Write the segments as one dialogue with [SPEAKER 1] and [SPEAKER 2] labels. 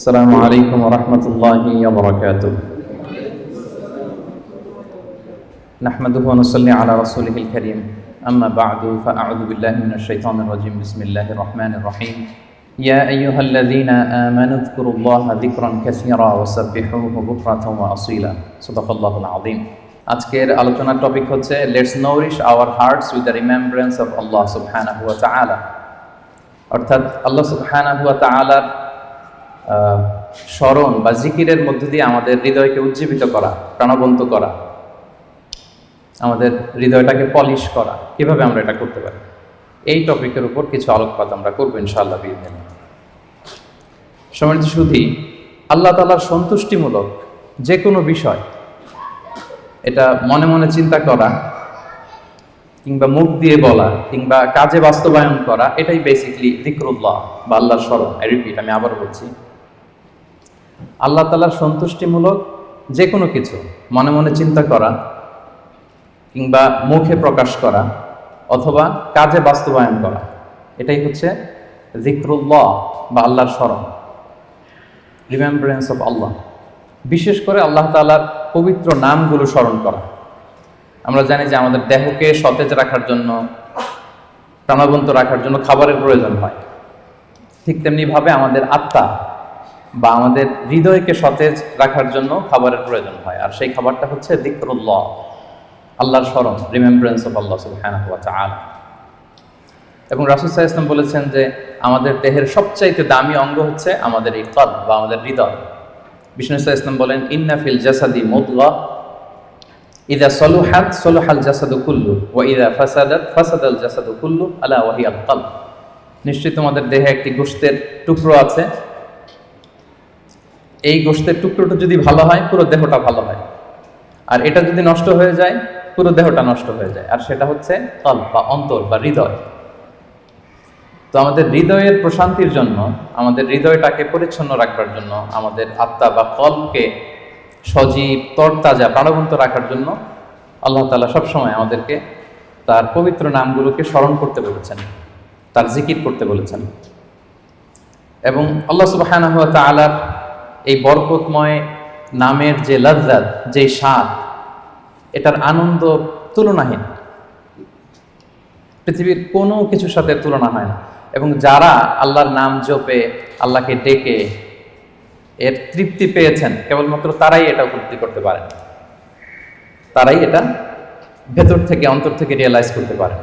[SPEAKER 1] السلام عليكم ورحمة الله وبركاته. نحمده ونصلي على رسوله الكريم. أما بعد فأعوذ بالله من الشيطان الرجيم. بسم الله الرحمن الرحيم. يا أيها الذين آمنوا اذكروا الله ذكرا كثيرا وسبحوه بكرة وأصيلا. صدق الله العظيم. আজকের আলোচনার টপিক হচ্ছে let's nourish our hearts with the remembrance of Allah সুবহানাহু ওয়া তাআলা। অর্থাৎ আল্লাহ সুবহানাহু ওয়া তাআলার স্মরণ বা জিকিরের মধ্য দিয়ে আমাদের হৃদয়কে উজ্জীবিত করা, প্রাণবন্ত করা, আমাদের হৃদয়টাকে পলিশ করা। কিভাবে আমরা এটা করতে পারি, এই টপিকের উপর কিছু আলোকপাত আমরা করবো ইনশাআল্লাহ বিইذنিল্লাহ। সম্মানিত সুধী, আল্লাহ তাআলার সন্তুষ্টিমূলক যে কোনো বিষয় এটা মনে মনে চিন্তা করা কিংবা মুখ দিয়ে বলা কিংবা কাজে বাস্তবায়ন করা, এটাই বেসিক্যালি যিকরুল্লাহ বা আল্লাহর স্মরণ। আমি আবার বলছি, আল্লাহ তাআলার সন্তুষ্টিমূলক যে কোনো কিছু মনে মনে চিন্তা করা কিংবা মুখে প্রকাশ করা অথবা কাজে বাস্তবায়ন করা, এটাই হচ্ছে যিকরুল্লাহ বা আল্লাহর স্মরণ, রিমেম্ব্রেন্স অফ আল্লাহ। বিশেষ করে আল্লাহ তাআলার পবিত্র নামগুলো স্মরণ করা। আমরা জানি যে আমাদের দেহকে সতেজ রাখার জন্য, প্রাণবন্ত রাখার জন্য খাবারের প্রয়োজন হয়। ঠিক তেমনিভাবে আমাদের আত্মা বা আমাদের হৃদয়কে সতেজ রাখার জন্য খাবারের প্রয়োজন হয়, আর সেই খাবারটা হচ্ছে যিকরুল্লাহ, আল্লাহর স্মরণ, রিমেম্ব্রেন্স অফ আল্লাহ সুবহানাহু ওয়া তাআলা। এবং রাসূল সাল্লাল্লাহু আলাইহি ওয়াসাল্লাম বলেছেন যে আমাদের দেহের সবচাইতে দামি অঙ্গ হচ্ছে আমাদের এই কলব বা আমাদের হৃদয়। বিষ্ণু সাল্লাল্লাহু আলাইহি ওয়াসাল্লাম বলেন, ইন্না ফিল জাসাদি মুদগাহ ইযা সলুহাত সলুহাল জাসাদু কুল্লু ওয়া ইযা ফাসাদাত ফাসাদাল জাসাদু কুল্লু আলা ওয়া হিয়াল কলব। নিশ্চয়ই তোমাদের দেহে একটি গোশতের টুকরো আছে, এই গোশতের টুকরোটা যদি ভালো হয় পুরো দেহটা ভালো হয়, আর এটা যদি নষ্ট হয়ে যায় পুরো দেহটা নষ্ট হয়ে যায়, আর সেটা হচ্ছে কলব বা অন্তর বা হৃদয়। তো আমাদের হৃদয়ের প্রশান্তির জন্য, আমাদের হৃদয়টাকে পরিচ্ছন্ন রাখবার জন্য, আমাদের আত্মা বা কলবকে সজীব তরতাজা প্রাণবন্ত রাখার জন্য আল্লাহ তাআলা সবসময় আমাদেরকে তার পবিত্র নামগুলোকে স্মরণ করতে বলেছেন, তার জিকির করতে বলেছেন। এবং আল্লাহ সুবহানাহু ওয়া তাআলার এই বরকতময় নামের যে লজ্জাত, যে স্বাদ, এটার আনন্দ তুলনাহীন, পৃথিবীর কোনো কিছুর সাথে তুলনা হয় না। এবং যারা আল্লাহর নাম জপে, আল্লাহকে ডেকে এর তৃপ্তি পেয়েছেন, কেবলমাত্র তারাই এটা উপলব্ধি করতে পারেন, তারাই এটা ভেতর থেকে, অন্তর থেকে রিয়েলাইজ করতে পারেন।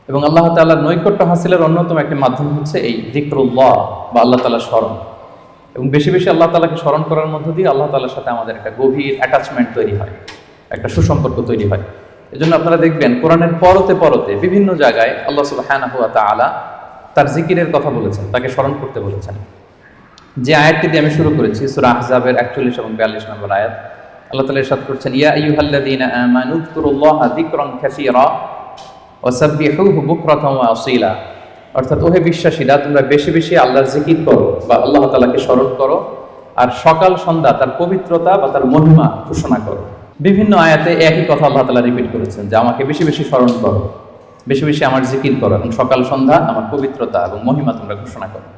[SPEAKER 1] এবং আল্লাহ তাআলার নৈকট্য হাসিলের অন্যতম একটি মাধ্যম হচ্ছে এই যিকরুল্লাহ বা আল্লাহ তাআলার স্মরণ। এবং বেশি বেশি আল্লাহ তাআলাকে স্মরণ করার মধ্য দিয়ে আল্লাহ তাআলার সাথে আমাদের একটা গভীর অ্যাটাচমেন্ট তৈরি হয়, একটা সুসম্পর্ক তৈরি হয়। এজন্য আপনারা দেখবেন কোরআনের পরতে পরতে বিভিন্ন জায়গায় আল্লাহ সুবহানাহু ওয়া তাআলা তার জিকিরের কথা বলেছেন, তাকে স্মরণ করতে বলেছেন। যে আয়াতটি দিয়ে আমি শুরু করেছি, সূরা আহজাবের 41 এবং 42 নম্বর আয়াত, আল্লাহ তাআলা ইরশাদ করছেন, ইয়া আইয়ুহাল্লাযীনা আমানু যকুরুল্লাহা যিকরান কাসীরা ওয়া সাব্বিহুহু বুকরাতান ওয়া আসীলা। অর্থাৎ ওহে বিশ্বাসীরা, তোমরা বেশি বেশি আল্লাহর জিকির করো বা আল্লাহ তাআলাকে স্মরণ করো, আর সকাল সন্ধ্যা তার পবিত্রতা বা তার মহিমা ঘোষণা করো। বিভিন্ন আয়াতে একই কথা আল্লাহ তাআলা রিপিট করেছেন যে আমাকে বেশি বেশি স্মরণ করো, বেশি বেশি আমার জিকির করো, এবং সকাল সন্ধ্যা আমার পবিত্রতা এবং মহিমা তোমরা ঘোষণা করো।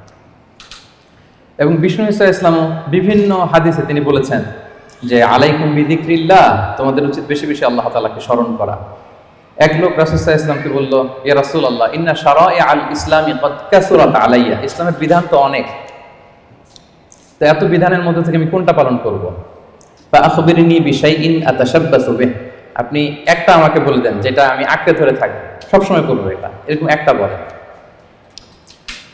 [SPEAKER 1] এবং বিষ্ণু ঈসা ইসলামও বিভিন্ন হাদিসে তিনি বলেছেন যে আলাইকুম বিযিকরিল্লাহ, তোমাদের উচিত বেশি বেশি আল্লাহ তাআলাকে স্মরণ করা। এক লোক রাসূল সাল্লাল্লাহু আলাইহি ওয়াসাল্লামকে বলল, ইয়া রাসূলুল্লাহ, ইন্না শারাইআল ইসলামি ক্বাদ কাসুরাত আলাইয়া, ইসলামের বিধান তো অনেক, তো এত বিধানের মধ্যে থেকে আমি কোনটা পালন করব? ফা আখবিরনি বিশাইইন আতাশাব্বাসু বিহি, আপনি একটা আমাকে বলে দেন যেটা আমি আঁকড়ে ধরে থাকব, সবসময় করবো এটা, এরকম একটা বলেন।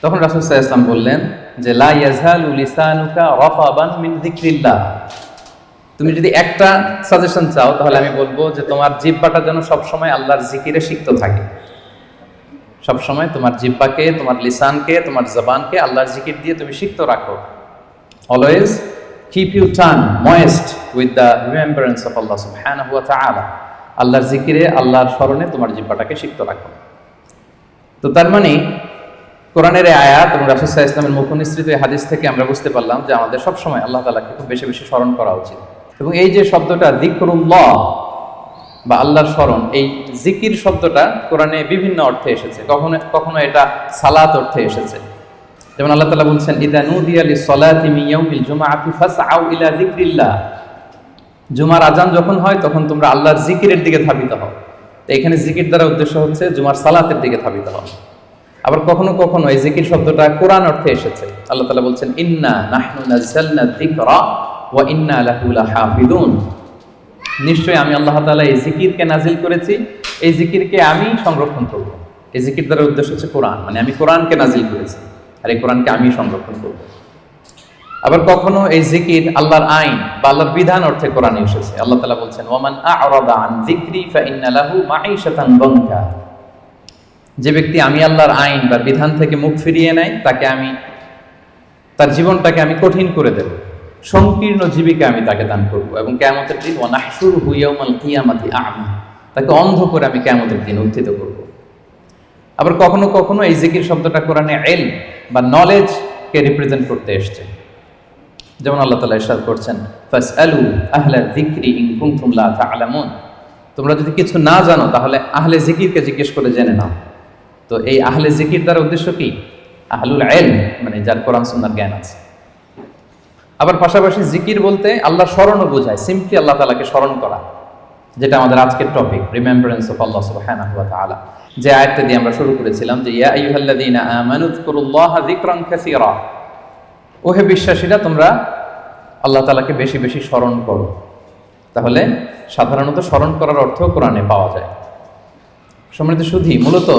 [SPEAKER 1] তখন রাসূল সাল্লাল্লাহু আলাইহি ওয়াসাল্লাম বললেন যে লা ইয়াযহালু লিসানুকা রাতাবান মিন যিকরিল্লাহ, তুমি যদি একটা সাজেশন চাও তাহলে আমি বলবো যে তোমার জিহ্বাটা যেন সবসময় আল্লাহর জিকিরে সিক্ত থাকে। সবসময় তোমার জিহ্বাকে, তোমার লিসানকে, তোমার জবানকে আল্লাহর জিকির দিয়ে তুমি সিক্ত রাখো। Always keep you tongue moist with the remembrance of Allah সুবহানাহু ওয়া তাআলা, আল্লাহর জিকিরে, আল্লাহর স্মরণে তোমার জিহ্বাটাকে সিক্ত রাখো। তো তার মানে কোরআনের এই আয়াত এবং রাসূল সাল্লাল্লাহু আলাইহি ওয়াসাল্লামের মুখনিসৃত এই হাদিস থেকে আমরা বুঝতে পারলাম যে আমাদের সবসময় আল্লাহ তাআলাকে খুব বেশি বেশি স্মরণ করা উচিত। এবং এই যে শব্দটা যিকরুল্লাহ বা আল্লাহর স্মরণ, এই জিকির শব্দটা কোরআনে বিভিন্ন অর্থে এসেছে। কখনো কখনো এটা সালাত অর্থে এসেছে, যেমন আল্লাহ তাআলা বলছেন, ইযা নুদিয়া লিস-সালাতি মিন ইয়াউমিল জুমআতি ফাসআউ ইলা যিকরিল্লাহ। জুমার আজান যখন হয় তখন তোমরা আল্লাহর জিকিরের দিকে ধাবিত হও। তো এখানে জিকির দ্বারা উদ্দেশ্য হচ্ছে জুমার সালাতের দিকে ধাবিত হও। আবার কখনো কখনো এই জিকির শব্দটা কোরআন অর্থে এসেছে। আল্লাহ তাআলা বলছেন, ইন্না নাহনু নাযালনা যিকরা ওয়া ইন্না লাহু লাহাফিযুন। নিশ্চয়ই আমি আল্লাহ তাআলা এই জিকিরকে নাজিল করেছি, এই জিকিরকে আমি সংরক্ষণ করব। এই জিকির দ্বারা উদ্দেশ্য হচ্ছে কোরআন, মানে আমি কোরআনকে নাজিল করেছি আর এই কোরআনকে আমি সংরক্ষণ করব। আবার কখনো এই জিকির আল্লাহর আইন বা আল্লাহর বিধান অর্থে কোরআনে এসেছে। আল্লাহ তাআলা বলছেন, ওয়ামান আ'রাদা আন যিকরি ফাইন্না লাহু মাঈশাতান দানকা। যে ব্যক্তি আমি আল্লাহর আইন বা বিধান থেকে মুখ ফিরিয়ে নেয় তাকে আমি তার জীবনটাকে আমি কঠিন করে দেব, সংকীর্ণ জীবিকা আমি তাকে দান করব, এবং কিয়ামতের দিন ওয়া নাহশুরুহু ইয়াওমাল কিয়ামাতি আ'মা, তাকে অন্ধ করে আমি কিয়ামতের দিন উত্থিত করব। আবার কখনো কখনো এই জিকির শব্দটা কোরআনে ইলম বা নলেজ কে রিপ্রেজেন্ট করতে এসেছে। যেমন আল্লাহ তাআলা ইরশাদ করছেন, ফাসআলু আহলা যিকরি ইন কুনতুম লা তা'লামুন। তোমরা যদি কিছু না জানো তাহলে আহলে জিকিরকে জিজ্ঞেস করে জেনে নাও। তো এই আহলে জিকির দ্বারা উদ্দেশ্য কি? আহলুল ইলম, মানে যার কোরআন সুন্নাহর জ্ঞান আছে। আবার পাশাপাশি জিকির বলতে আল্লাহর স্মরণও বোঝায়, সিম্পলি আল্লাহ তাআলাকে স্মরণ করা, যেটা আমাদের আজকের টপিক, রিমেম্বারেন্স অফ আল্লাহ সুবহানাহু ওয়া তাআলা। যে আয়াতটা দিয়ে আমরা শুরু করেছিলাম যে ইয়া আইয়ুহাল্লাযীনা আমানু যকুরুল্লাহা যিকরান কাসীরা। ওহে বিশ্বাসীরা, তোমরা আল্লাহ তাআলাকে বেশি বেশি স্মরণ করো। তাহলে সাধারণত স্মরণ করার অর্থ কোরআনে পাওয়া যায়। সম্মানিত সুধী, মূলত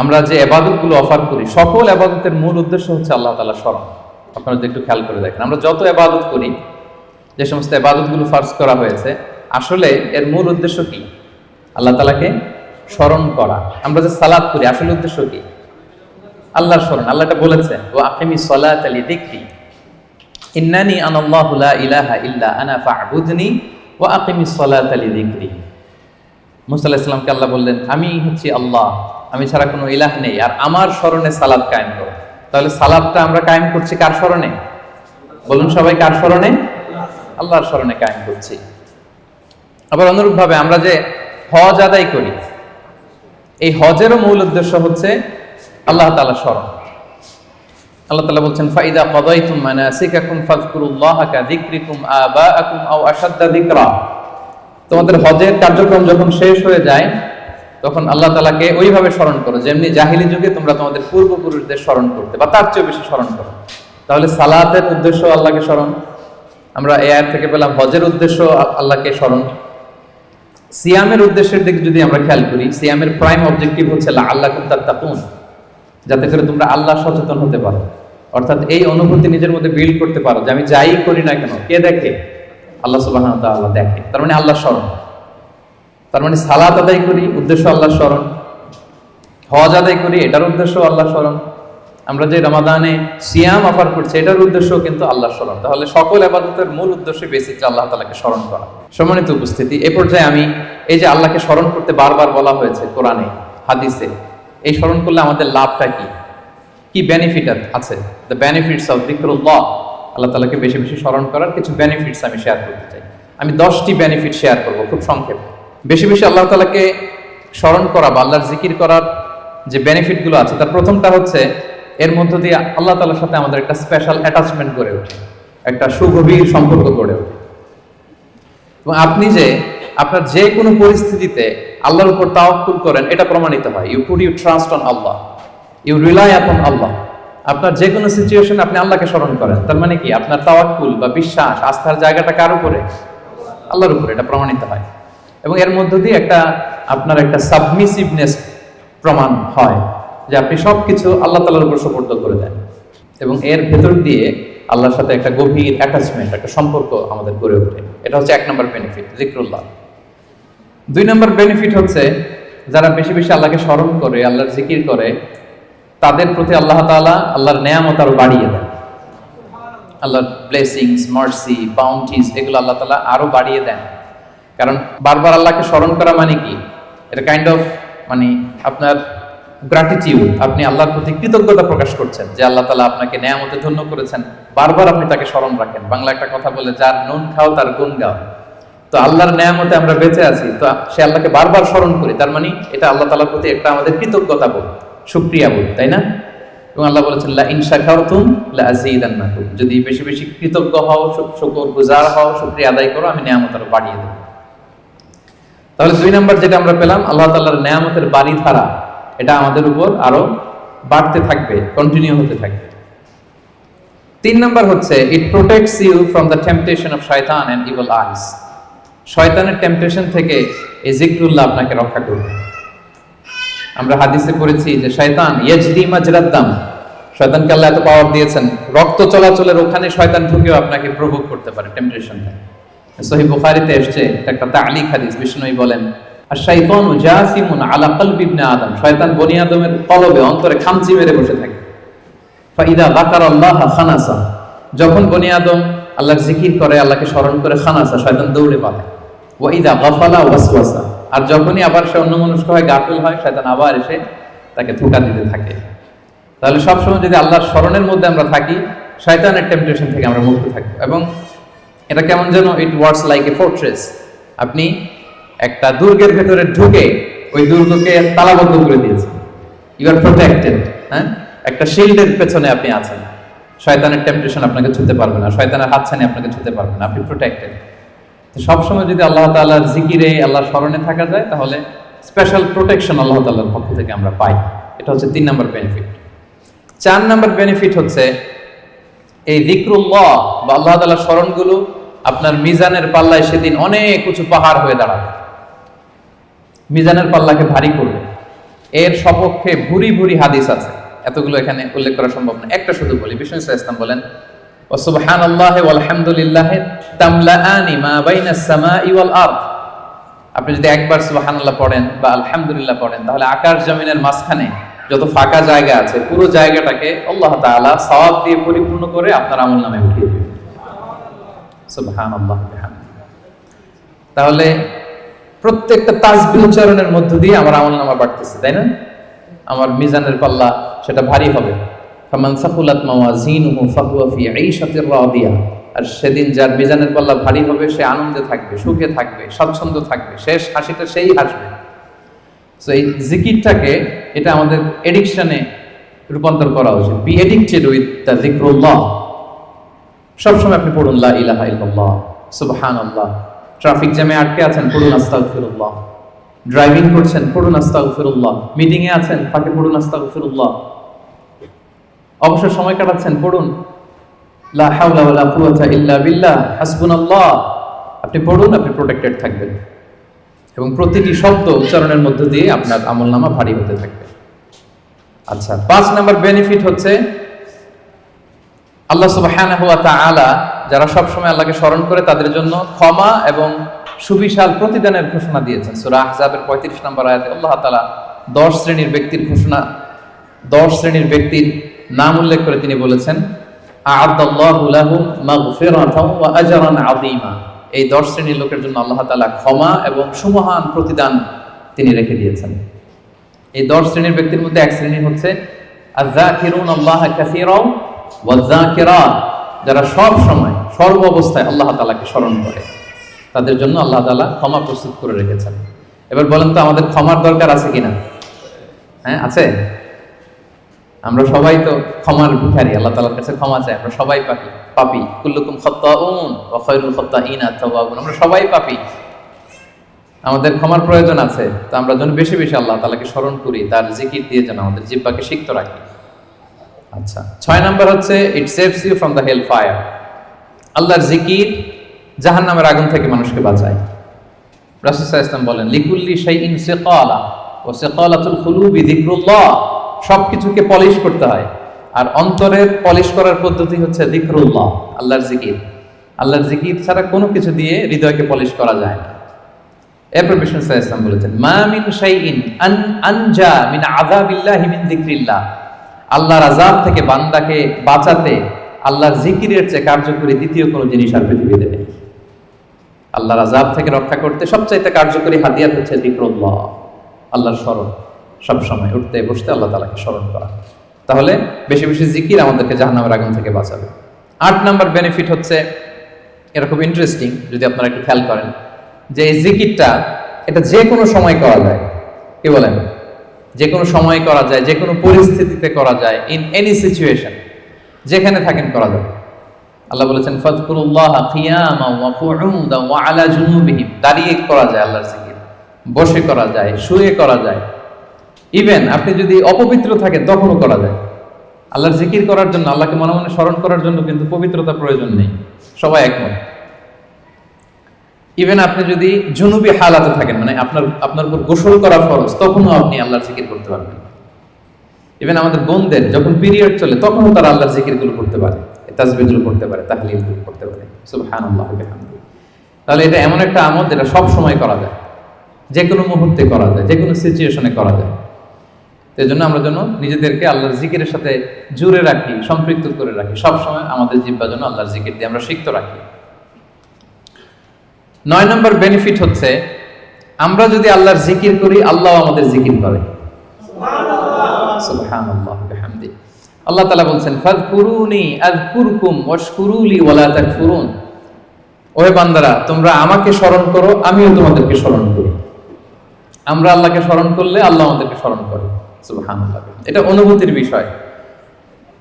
[SPEAKER 1] আমরা যে ইবাদতগুলো অফার করি, সকল ইবাদতের মূল উদ্দেশ্য হচ্ছে আল্লাহ তাআলার স্মরণ। আপনারা যদি একটু খেয়াল করে দেখেন, আমরা যত ইবাদত করি, যে সমস্ত ইবাদতগুলো ফার্জ করা হয়েছে, আসলে এর মূল উদ্দেশ্য কি? আল্লাহ তাআলাকে স্মরণ করা। আমরা যে সালাত করি, আসলে উদ্দেশ্য কি? আল্লাহর স্মরণ। আল্লাহ এটা বলেছেন, ওয়া আকিমিস সালাতা লিযিকরি ইন্নানি আনাল্লাহু লা ইলাহা ইল্লা আনা ফা'বুদনি ওয়া আকিমিস সালাতা লিযিকরি। মুসা আলাইহিস সালামকে আল্লাহ বললেন, আমি হচ্ছি আল্লাহ, আমি ছাড়া কোনো ইলাহ নেই, আর আমার স্মরণে সালাত কায়েম করো। তাহলে সালাতটা আমরা কায়েম করছি কার স্মরণে? বলুন সবাই, কার স্মরণে? আল্লাহর স্মরণে কায়েম করছি। আবার অনুরূপভাবে আমরা যে হজ আদায় করি, এই হজেরও মূল উদ্দেশ্য হচ্ছে আল্লাহ তাআলার স্মরণ। আল্লাহ তাআলা বলছেন, ফাইদা কাদাইতুম মানাসিকাকুম ফাযকুরুল্লাহা কাযিকরিকুম আবাআকুম আও আশাদ্দা যিকরা। তোমাদের হজের কার্যক্রম যখন শেষ হয়ে যায়, তখন আল্লাহ তাআলাকে ওইভাবে স্মরণ করো যেমনি জাহিলি যুগে তোমরা তোমাদের পূর্বপুরুষদের স্মরণ করতে, বা তার চেয়ে বেশি স্মরণ করো। তাহলে সালাতের উদ্দেশ্য আল্লাহকে স্মরণ, আমরা এই আয়াত থেকে পেলাম হজের উদ্দেশ্য আল্লাহকে স্মরণ। সিয়ামের উদ্দেশ্যের দিকে যদি আমরা খেয়াল করি, সিয়ামের প্রাইম অবজেক্টিভ হচ্ছে লাআল্লাকুম তাত্তাকুন, যাতে করে তোমরা আল্লাহ সচেতন হতে পারো। অর্থাৎ এই অনুভূতি নিজের মধ্যে বিল্ড করতে পারো যে আমি যাই করি না কেন, কে দেখে? আল্লাহ সুবহানাহু ওয়া তাআলা দেখে। তার মানে আল্লাহ স্মরণ। তার মানে সালাত আদায় করি, উদ্দেশ্য আল্লাহ স্মরণ। হজ আদায় করি, এটার উদ্দেশ্য আল্লাহ স্মরণ। আমরা যে রমাদানে সিয়াম অফার করছি, এটার উদ্দেশ্য কিন্তু আল্লাহ স্মরণ। তাহলে সকল ইবাদতের মূল উদ্দেশ্য বেসিক্যালি আল্লাহ তাআলাকে স্মরণ করা। সম্মানিত উপস্থিতি, এই পর্যায়ে আমি এই যে আল্লাহকে স্মরণ করতে বারবার বলা হয়েছে কোরআনে, হাদিসে, এই স্মরণ করলে আমাদের লাভটা কি, কি বেনিফিট আছে? দ্য বেনিফিটস অফ যিকরুল্লাহ, আল্লাহ তাআলাকে বেশি বেশি স্মরণ করার কিছু বেনিফিটস আমি শেয়ার করতে চাই। আমি 10টি বেনিফিট শেয়ার করব খুব সংক্ষেপে। বেশি বেশি আল্লাহ তাআলাকে স্মরণ করা বা আল্লাহর জিকির করার যে বেনিফিটগুলো আছে, তার প্রথমটা হচ্ছে এর মধ্য দিয়ে আল্লাহ তাআলার সাথে আমাদের একটা স্পেশাল অ্যাটাচমেন্ট গড়ে ওঠে, একটা সুগভীর সম্পর্ক গড়ে ওঠে। এবং আপনি যে আপনার যে কোনো পরিস্থিতিতে আল্লাহর উপর তাওয়াক্কুল করেন, এটা প্রমাণিত হয়। You put you trust on Allah, you rely upon Allah. আপনার যে কোনো সিচুয়েশনে আপনি আল্লাহকে স্মরণ করেন, তার মানে কি আপনার তাওয়াক্কুল বা বিশ্বাস, আস্থার জায়গাটা কার উপরে? আল্লাহর উপরে। এটা প্রমাণিত হয়। এবং এর মধ্য দিয়ে আপনার একটা সাবমিসিভনেস প্রমাণ হয়, যে আপনি সবকিছু আল্লাহ তাআলার উপর সুপর্দ করে দেন। এবং এর ভেতর দিয়ে আল্লাহর সাথে একটা গভীর অ্যাটাচমেন্ট, একটা সম্পর্ক আমাদের গড়ে ওঠে। এটা হচ্ছে 1 নম্বর বেনিফিট, যিকরুল্লাহ। 2 নম্বর বেনিফিট হচ্ছে যারা বেশি বেশি আল্লাহকে স্মরণ করে, আল্লাহর জিকির করে, তাদের প্রতি আল্লাহ তাআলা আল্লাহর নেয়ামত আরো বাড়িয়ে দেন। আল্লাহর ব্লেসিংস, মার্সি, বাউন্টিজ, এগুলো আল্লাহ তাআলা আরো বাড়িয়ে দেন। কারণ বারবার আল্লাহকে স্মরণ করা মানে কি? এটা কাইন্ড অফ মানে আপনার গ্র্যাটিটিউড, আপনি আল্লাহর প্রতি কৃতজ্ঞতা প্রকাশ করছেন যে আল্লাহ তাআলা আপনাকে নেয়ামতে ধন্য করেছেন। বারবার আপনি তাকে স্মরণ রাখেন। বাংলা একটা কথা বলে, যার নুন খাও তার গুণ গাও। তো আল্লাহর নেয়ামতে আমরা বেঁচে আছি, তো সে আল্লাহকে বারবার স্মরণ করি, তার মানে এটা আল্লাহ তাআলার প্রতি একটা আমাদের কৃতজ্ঞতা বোধ, শুকরিয়া বোধ, তাই না? এবং আল্লাহ বলেছেন লা ইন শাকারতুম লা আযীদান্নাকুম, যদি বেশি বেশি কৃতজ্ঞ হও, শুকরগুজার হও, শুকরিয়া আদায় করো, আমি নিয়ামত আরো বাড়িয়ে দেব। তাহলে 2 নাম্বার যেটা আমরা পেলাম, আল্লাহ তাআলার নিয়ামতের বাড়িধারা এটা আমাদের উপর আরো বাড়তে থাকবে, কন্টিনিউ হতে থাকবে। 3 নাম্বার হচ্ছে it protects you from the temptation of Shaitan and evil eyes. শয়তানের টেম্পটেশন থেকে এই জিকরুল্লাহ আপনাকে রক্ষা করবে। আমরা হাদিসে পড়েছি যে শয়তান ইয়াজরি মাজরাদ দাম, শয়তানকে আল্লাহ এত পাওয়ার দিয়েছেন, রক্ত চলাচলের ওখানে শয়তান ঢুকেও আপনাকে প্রভোগ করতে পারে, টেম্পটেশন দেয়। সহিহ বুখারীতে এসেছে একটা তা'লিক হাদিস, বিষ্ণুই বলেন আশ-শাইতানু জাসিমুন আলা কলবি ইবনে আদম, শয়তান বনি আদমের কলবে, অন্তরে খামচি মেরে বসে থাকে। ফাইদা যাকারাল্লাহ খানাসা, যখন বনি আদম আল্লাহর জিকির করে, আল্লাহকে স্মরণ করে, খানাসা শয়তান দৌড়ে পালায়। ওয়া ইদা গাফালা ওয়াসওয়াসা, আর যখনই আবার সে অন্যমনস্ক হয়, গাফিল হয়, শয়তান আবার এসে তাকে ধোঁকা দিতে থাকে। তাহলে সবসময় যদি আল্লাহর স্মরণের মধ্যে আমরা থাকি, শয়তানের টেম্পটেশন থেকে আমরা মুক্ত থাকবো। এবং এটা কেমন যেন it works like a fortress, আপনি একটা দুর্গের ভেতরে ঢুকে ওই দুর্গকে তালাবদ্ধ করে দিয়েছেন, ইউ আর প্রোটেক্টেড। হ্যাঁ, একটা শিল্ডের পেছনে আপনি আছেন, শয়তানের টেম্পটেশন আপনাকে ছুঁতে পারবে না, শয়তানের হাতছানি আপনাকে ছুঁতে পারবে না, আপনি প্রোটেক্টেড। তো সবসময় যদি আল্লাহ তাআলার জিকিরে, আল্লাহর স্মরণে থাকা যায়, তাহলে স্পেশাল প্রোটেকশন আল্লাহ তাআলার পক্ষ থেকে আমরা পাই। এটা হচ্ছে 3 নাম্বার বেনিফিট। 4 নাম্বার বেনিফিট হচ্ছে এই যিকরুল্লাহ বা আল্লাহ তাআলার স্মরণগুলো আপনার মিজানের পাল্লায় সেদিন অনেক উঁচু পাহাড় হয়ে দাঁড়াবে, মিজানের পাল্লাকে ভারী করবে। এর সপক্ষে ভুরি ভুরি হাদিস আছে, এতগুলো এখানে উল্লেখ করা সম্ভব না, একটা শুধু বলি। বিষ্ণু সাল্লাল্লাহু আলাইহি ওয়াসাল্লাম বলেন ওয়া সুবহানাল্লাহি ওয়াল হামদুলিল্লাহি তামলাআনি মা বাইনাস সামাই ওয়াল আরদ। আপনি যদি একবার সুবহানাল্লাহ পড়েন বা আলহামদুলিল্লাহ পড়েন, তাহলে আকাশ জমিনের মাঝখানে যত ফাঁকা জায়গা আছে, পুরো জায়গাটাকে আল্লাহ তাআলা সওয়াব দিয়ে পরিপূর্ণ করে আপনার আমলনামায় উঠিয়ে দিবেন। সুবহানাল্লাহ বিহামদিহি। তাহলে প্রত্যেকটা তাসবিহ উচ্চারণের মধ্য দিয়ে আমার আমলনামা বাড়তেছে, তাই না? আমার মিজানের পাল্লা সেটা ভারী হবে। ফামান সাকুলাত মাওয়াজিনুহু ফাহুয়া ফি আইশাতির রাদিয়া, আর সেদিন যার মিজানের পাল্লা ভারী হবে, সে আনন্দে থাকবে, সুখে থাকবে, স্বচ্ছন্দ থাকবে, শেষ হাসিটা সেই হাসবে। সো এই জিকিরটাকে, এটা আমাদের এডিকশনে রূপান্তর করা উচিত। Be addicted with the Zikrullah. সবসময় আপনি পড়ুন লা ইলাহা ইল্লাল্লাহ, সুবহানাল্লাহ। ট্রাফিক জ্যামে আটকে আছেন, পড়ুন আস্তাগফিরুল্লাহ। ড্রাইভিং করছেন, পড়ুন আস্তাগফিরুল্লাহ। মিটিং এ আছেন, ফাঁকে পড়ুন আস্তাগফিরুল্লাহ। অবসর সময় কাটাচ্ছেন, পড়ুন লা হাওলা ওয়ালা কুওয়াতা ইল্লা বিল্লাহ, হাসবুনাল্লাহ। আপনি পড়ুন, আপনি প্রোটেক্টেড থাকবেন এবং প্রতিটি শব্দ উচ্চারণের মধ্য দিয়ে আপনার আমলনামা ভারী হতে থাকবে। আচ্ছা, 5 নাম্বার বেনিফিট হচ্ছে আল্লাহ সুবহানাহু ওয়া তাআলা যারা সব সময় আল্লাহকে স্মরণ করে, তাদের জন্য ক্ষমা এবং সুবিশাল প্রতিদানের ঘোষণা দিয়েছেন। সূরা আহজাবের 35 নম্বর আয়াতে আল্লাহ তাআলা 10 শ্রেণীর ব্যক্তির ঘোষণা, 10 শ্রেণীর ব্যক্তির নাম উল্লেখ করে তিনি বলেছেন আ'আদাল্লাহু লাহুম মাগফিরাতাও ওয়া আজরান আযীমা। এই 10 শ্রেণীর লোকের জন্য আল্লাহ তাআলা ক্ষমা এবং সুমহান প্রতিদান তিনি রেখে দিয়েছেন। এই 10 শ্রেণীর ব্যক্তির মধ্যে এক শ্রেণী হচ্ছে আয-যাকিরুনাল্লাহা কাসীরাও ওয়ায-যাকিরাত, যারা সব সময় সর্ব অবস্থায় আল্লাহ তাআলাকে স্মরণ করে, তাদের জন্য আল্লাহ তাআলা ক্ষমা প্রস্তুত করে রেখেছেন। এবার বলেন তো আমাদের ক্ষমার দরকার আছে কিনা? হ্যাঁ, আছে। আমরা সবাই তো ক্ষমার ভিখারি, আল্লাহ তাআলার কাছে ক্ষমা চাই। আমরা সবাই পাপী, কুল্লুকুম খাত্তাউন ওয়া খায়রুল খাত্তাইনা আত-তাওয়াবুন। আমরা সবাই পাপী, আমাদের ক্ষমার প্রয়োজন আছে। তো আমরা যেন বেশি বেশি আল্লাহ তাআলাকে স্মরণ করি, তার জিকির দিয়ে যেন আমাদের জিহ্বাকে সিক্ত রাখি। আচ্ছা, 6 নাম্বার হচ্ছে it saves you from the hell fire. আল্লাহর জিকির জাহান্নামের আগুন থেকে মানুষকে বাঁচায়। রাসূল সাল্লাল্লাহু আলাইহি ওয়াসাল্লাম বলেন লিকুল্লি শাইইন সিকালা ওয়া সিকালাতুল কুলুবি যিকরুল্লাহ। সবকিছুকে পলিশ করতে হয়, আর অন্তরের পলিশ করার পদ্ধতি হচ্ছে যিকরুল্লাহ, আল্লাহর জিকির। আল্লাহর জিকির ছাড়া কোনো কিছু দিয়ে হৃদয়কে পলিশ করা যায় না। এরপর বিষ্ণু সাল্লাল্লাহু আলাইহি ওয়াসাল্লাম বলেছেন মা মিন শাইইন আনজা মিন আযাবিল্লাহি মিন যিকরিল্লাহ। আল্লাহর আযাব থেকে বান্দাকে বাঁচাতে আল্লাহর জিকিরের চেয়ে কার্যকরী দ্বিতীয় কোনো জিনিস আর পৃথিবীতে নেই। আল্লাহর আযাব থেকে রক্ষা করতে সবচাইতে কার্যকরী হাতিয়ার হচ্ছে যিকরুল্লাহ, আল্লাহর স্মরণ। সব সময় উঠতে বসতে আল্লাহ তাআলাকে স্মরণ করা। তাহলে বেশি বেশি জিকির আমাদেরকে জাহান্নামের আগুন থেকে বাঁচাবে। 8 নাম্বার বেনিফিট হচ্ছে, এটা খুব ইন্টারেস্টিং যদি আপনারা একটু খেয়াল করেন, যে এই জিকিরটা এটা যে কোনো সময় করা যায়। কি বলেন? যে কোনো সময় করা যায়, যে কোনো পরিস্থিতিতে করা যায়, ইন এনি সিচুয়েশন, যেখানে থাকেন করা যাবে। আল্লাহ বলেছেন ফাযকুরুল্লাহা কিয়ামান ওয়া কুউদান ওয়া আলা জুনুবিহিম, দাঁড়িয়ে করা যায় আল্লাহর জিকির, বসে করা যায়, শুয়ে করা যায়, ইভেন আপনি যদি অপবিত্র থাকেন তখনও করা যায়। আল্লাহর জিকির করার জন্য, আল্লাহকে মনে মনে স্মরণ করার জন্য কিন্তু পবিত্রতা প্রয়োজন নেই, সবাই একমত। ইভেন আপনি যদি জুনুবি হালাতে থাকেন, মানে আপনার উপর গোসল করা ফরজ, তখনও আপনি আল্লাহর জিকির করতে পারবেন। ইভেন আমাদের বোনদের যখন পিরিয়ড চলে তখনও তারা আল্লাহর জিকিরগুলো করতে পারে, তাসবিহগুলো করতে পারে, তাহলিলগুলো করতে পারে, সুবহানাল্লাহ ওয়া বিহামদিহি। তাহলে এটা এমন একটা আমল যেটা সব সময় করা যায়, যে কোনো মুহূর্তে করা যায়, যে কোনো সিচুয়েশনে করা যায়। এই জন্য আমরা যেন নিজেদেরকে আল্লাহর জিকিরের সাথে জুড়ে রাখি, সম্পৃক্ত করে রাখি, সবসময় আমাদের জিহ্বা যেন আল্লাহর জিকির দিয়ে আমরা সিক্ত রাখি। 9 নম্বর বেনিফিট হচ্ছে, আমরা যদি আল্লাহর জিকির করি, আল্লাহ আমাদের জিকির করে। সুবহানাল্লাহ ওয়া বিহামদিহি। আল্লাহ তাআলা বলছেন ফাযকুরুনি আযকুরকুম ওয়াশকুরুলি ওয়ালা তাকফুরুন। ওহে বান্দারা, তোমরা আমাকে স্মরণ করো, আমিও তোমাদেরকে স্মরণ করি। আমরা আল্লাহকে স্মরণ করলে আল্লাহ আমাদেরকে স্মরণ করে। সুবহানাল্লাহ। এটা অনুভূতির বিষয়।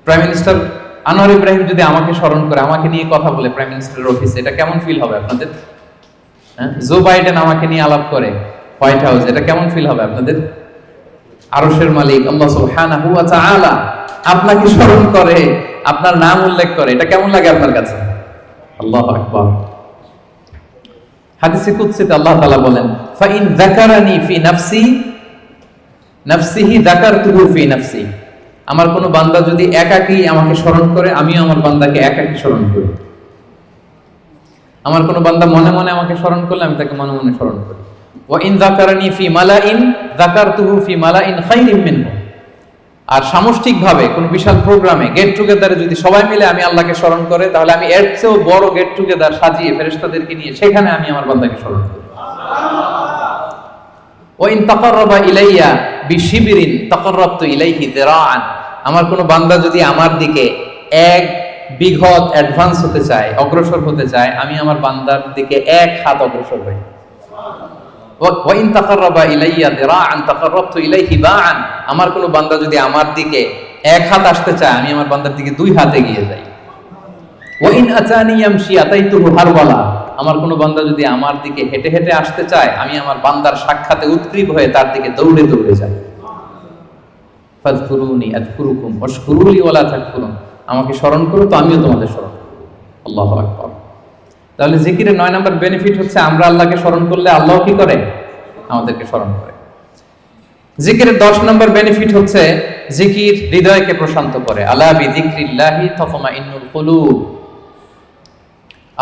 [SPEAKER 1] প্রাইম মিনিস্টার আনোয়ার ইব্রাহিম যদি আমাকে স্মরণ করে, আমাকে নিয়ে কথা বলে প্রাইম মিনিস্টারের অফিসে, এটা কেমন ফিল হবে আপনাদের? জো বাইডেন আমাকে নিয়ে আলাপ করে হোয়াইট হাউস, এটা কেমন ফিল হবে আপনাদের? আরশের মালিক আল্লাহ সুবহানাহু ওয়া তাআলা আপনাকে স্মরণ করে, আপনার নাম উল্লেখ করে, এটা কেমন লাগে আপনার কাছে? আল্লাহু আকবার। হাদিসে কুদসিতে আল্লাহ তাআলা বলেন ফাইন যাকারানি ফি নাফসি নাফসিহি যাকারতুহু ফি নাফসি। আমার কোন বান্দা যদি একাকী আমাকে স্মরণ করে, আমিও আমার বান্দাকে একাকী স্মরণ করি। আমার কোন বান্দা মনে মনে আমাকে স্মরণ করলে আমি তাকে মনে মনে স্মরণ করি। ওয়া ইন যাকারানি ফি মালাইন যাকারতুহু ফি মালাইন খায়রিম মিনহু। আর সামষ্টিকভাবে কোন বিশাল প্রোগ্রামে, গেট টুগেদারে যদি সবাই মিলে আমি আল্লাহকে স্মরণ করে, তাহলে আমি এর চেয়েও বড় গেট টুগেদার সাজিয়ে ফেরেশতাদেরকে নিয়ে সেখানে আমি আমার বান্দাকে স্মরণ করি। ওয়া ইন তাকাররাবা ইলাইয়া বিশিবরিন তাকাররাবতু ইলাইহি যিরাআন। আমার কোন বান্দা যদি আমার দিকে এক বিঘত অ্যাডভান্স হতে চায়, অগ্রসর হতে চায়, আমি আমার বান্দার দিকে এক হাত অগ্রসর হই। ওয়া ইন তাকাররাবা ইলাইয়া যিরাআন তাকাররাবতু ইলাইহি বাআন। আমার কোন বান্দা যদি আমার দিকে এক হাত আসতে চায়, আমি আমার বান্দার দিকে 2 হাত এগিয়ে যাই। ওয়া ইন আতানি ইয়ামশি আতাইতুহু হারওয়ালা। আমার কোন বান্দা যদি আমার দিকে হেঁটে হেঁটে আসতে চায়, আমি আমার বান্দার সাক্ষাতে উৎগ্রীব হয়ে তার দিকে দৌড়ে দৌড়ে যাই। ফাযকুরুনি আযকুরুকুম ওয়াশকুরুলি ওয়ালা তাকফুরুন। আমাকে স্মরণ করো তো আমিও তোমাদের স্মরণ করব। আল্লাহু আকবার। তাহলে জিকিরের 9 নম্বর বেনিফিট হচ্ছে, আমরা আল্লাহকে স্মরণ করলে আল্লাহ কি করে? আমাদেরকে স্মরণ করে। জিকিরের 10 নম্বর বেনিফিট হচ্ছে, জিকির হৃদয়কে প্রশান্ত করে। আলা বিযিকরিল্লাহি তাতমাইন্নুল কুলুব।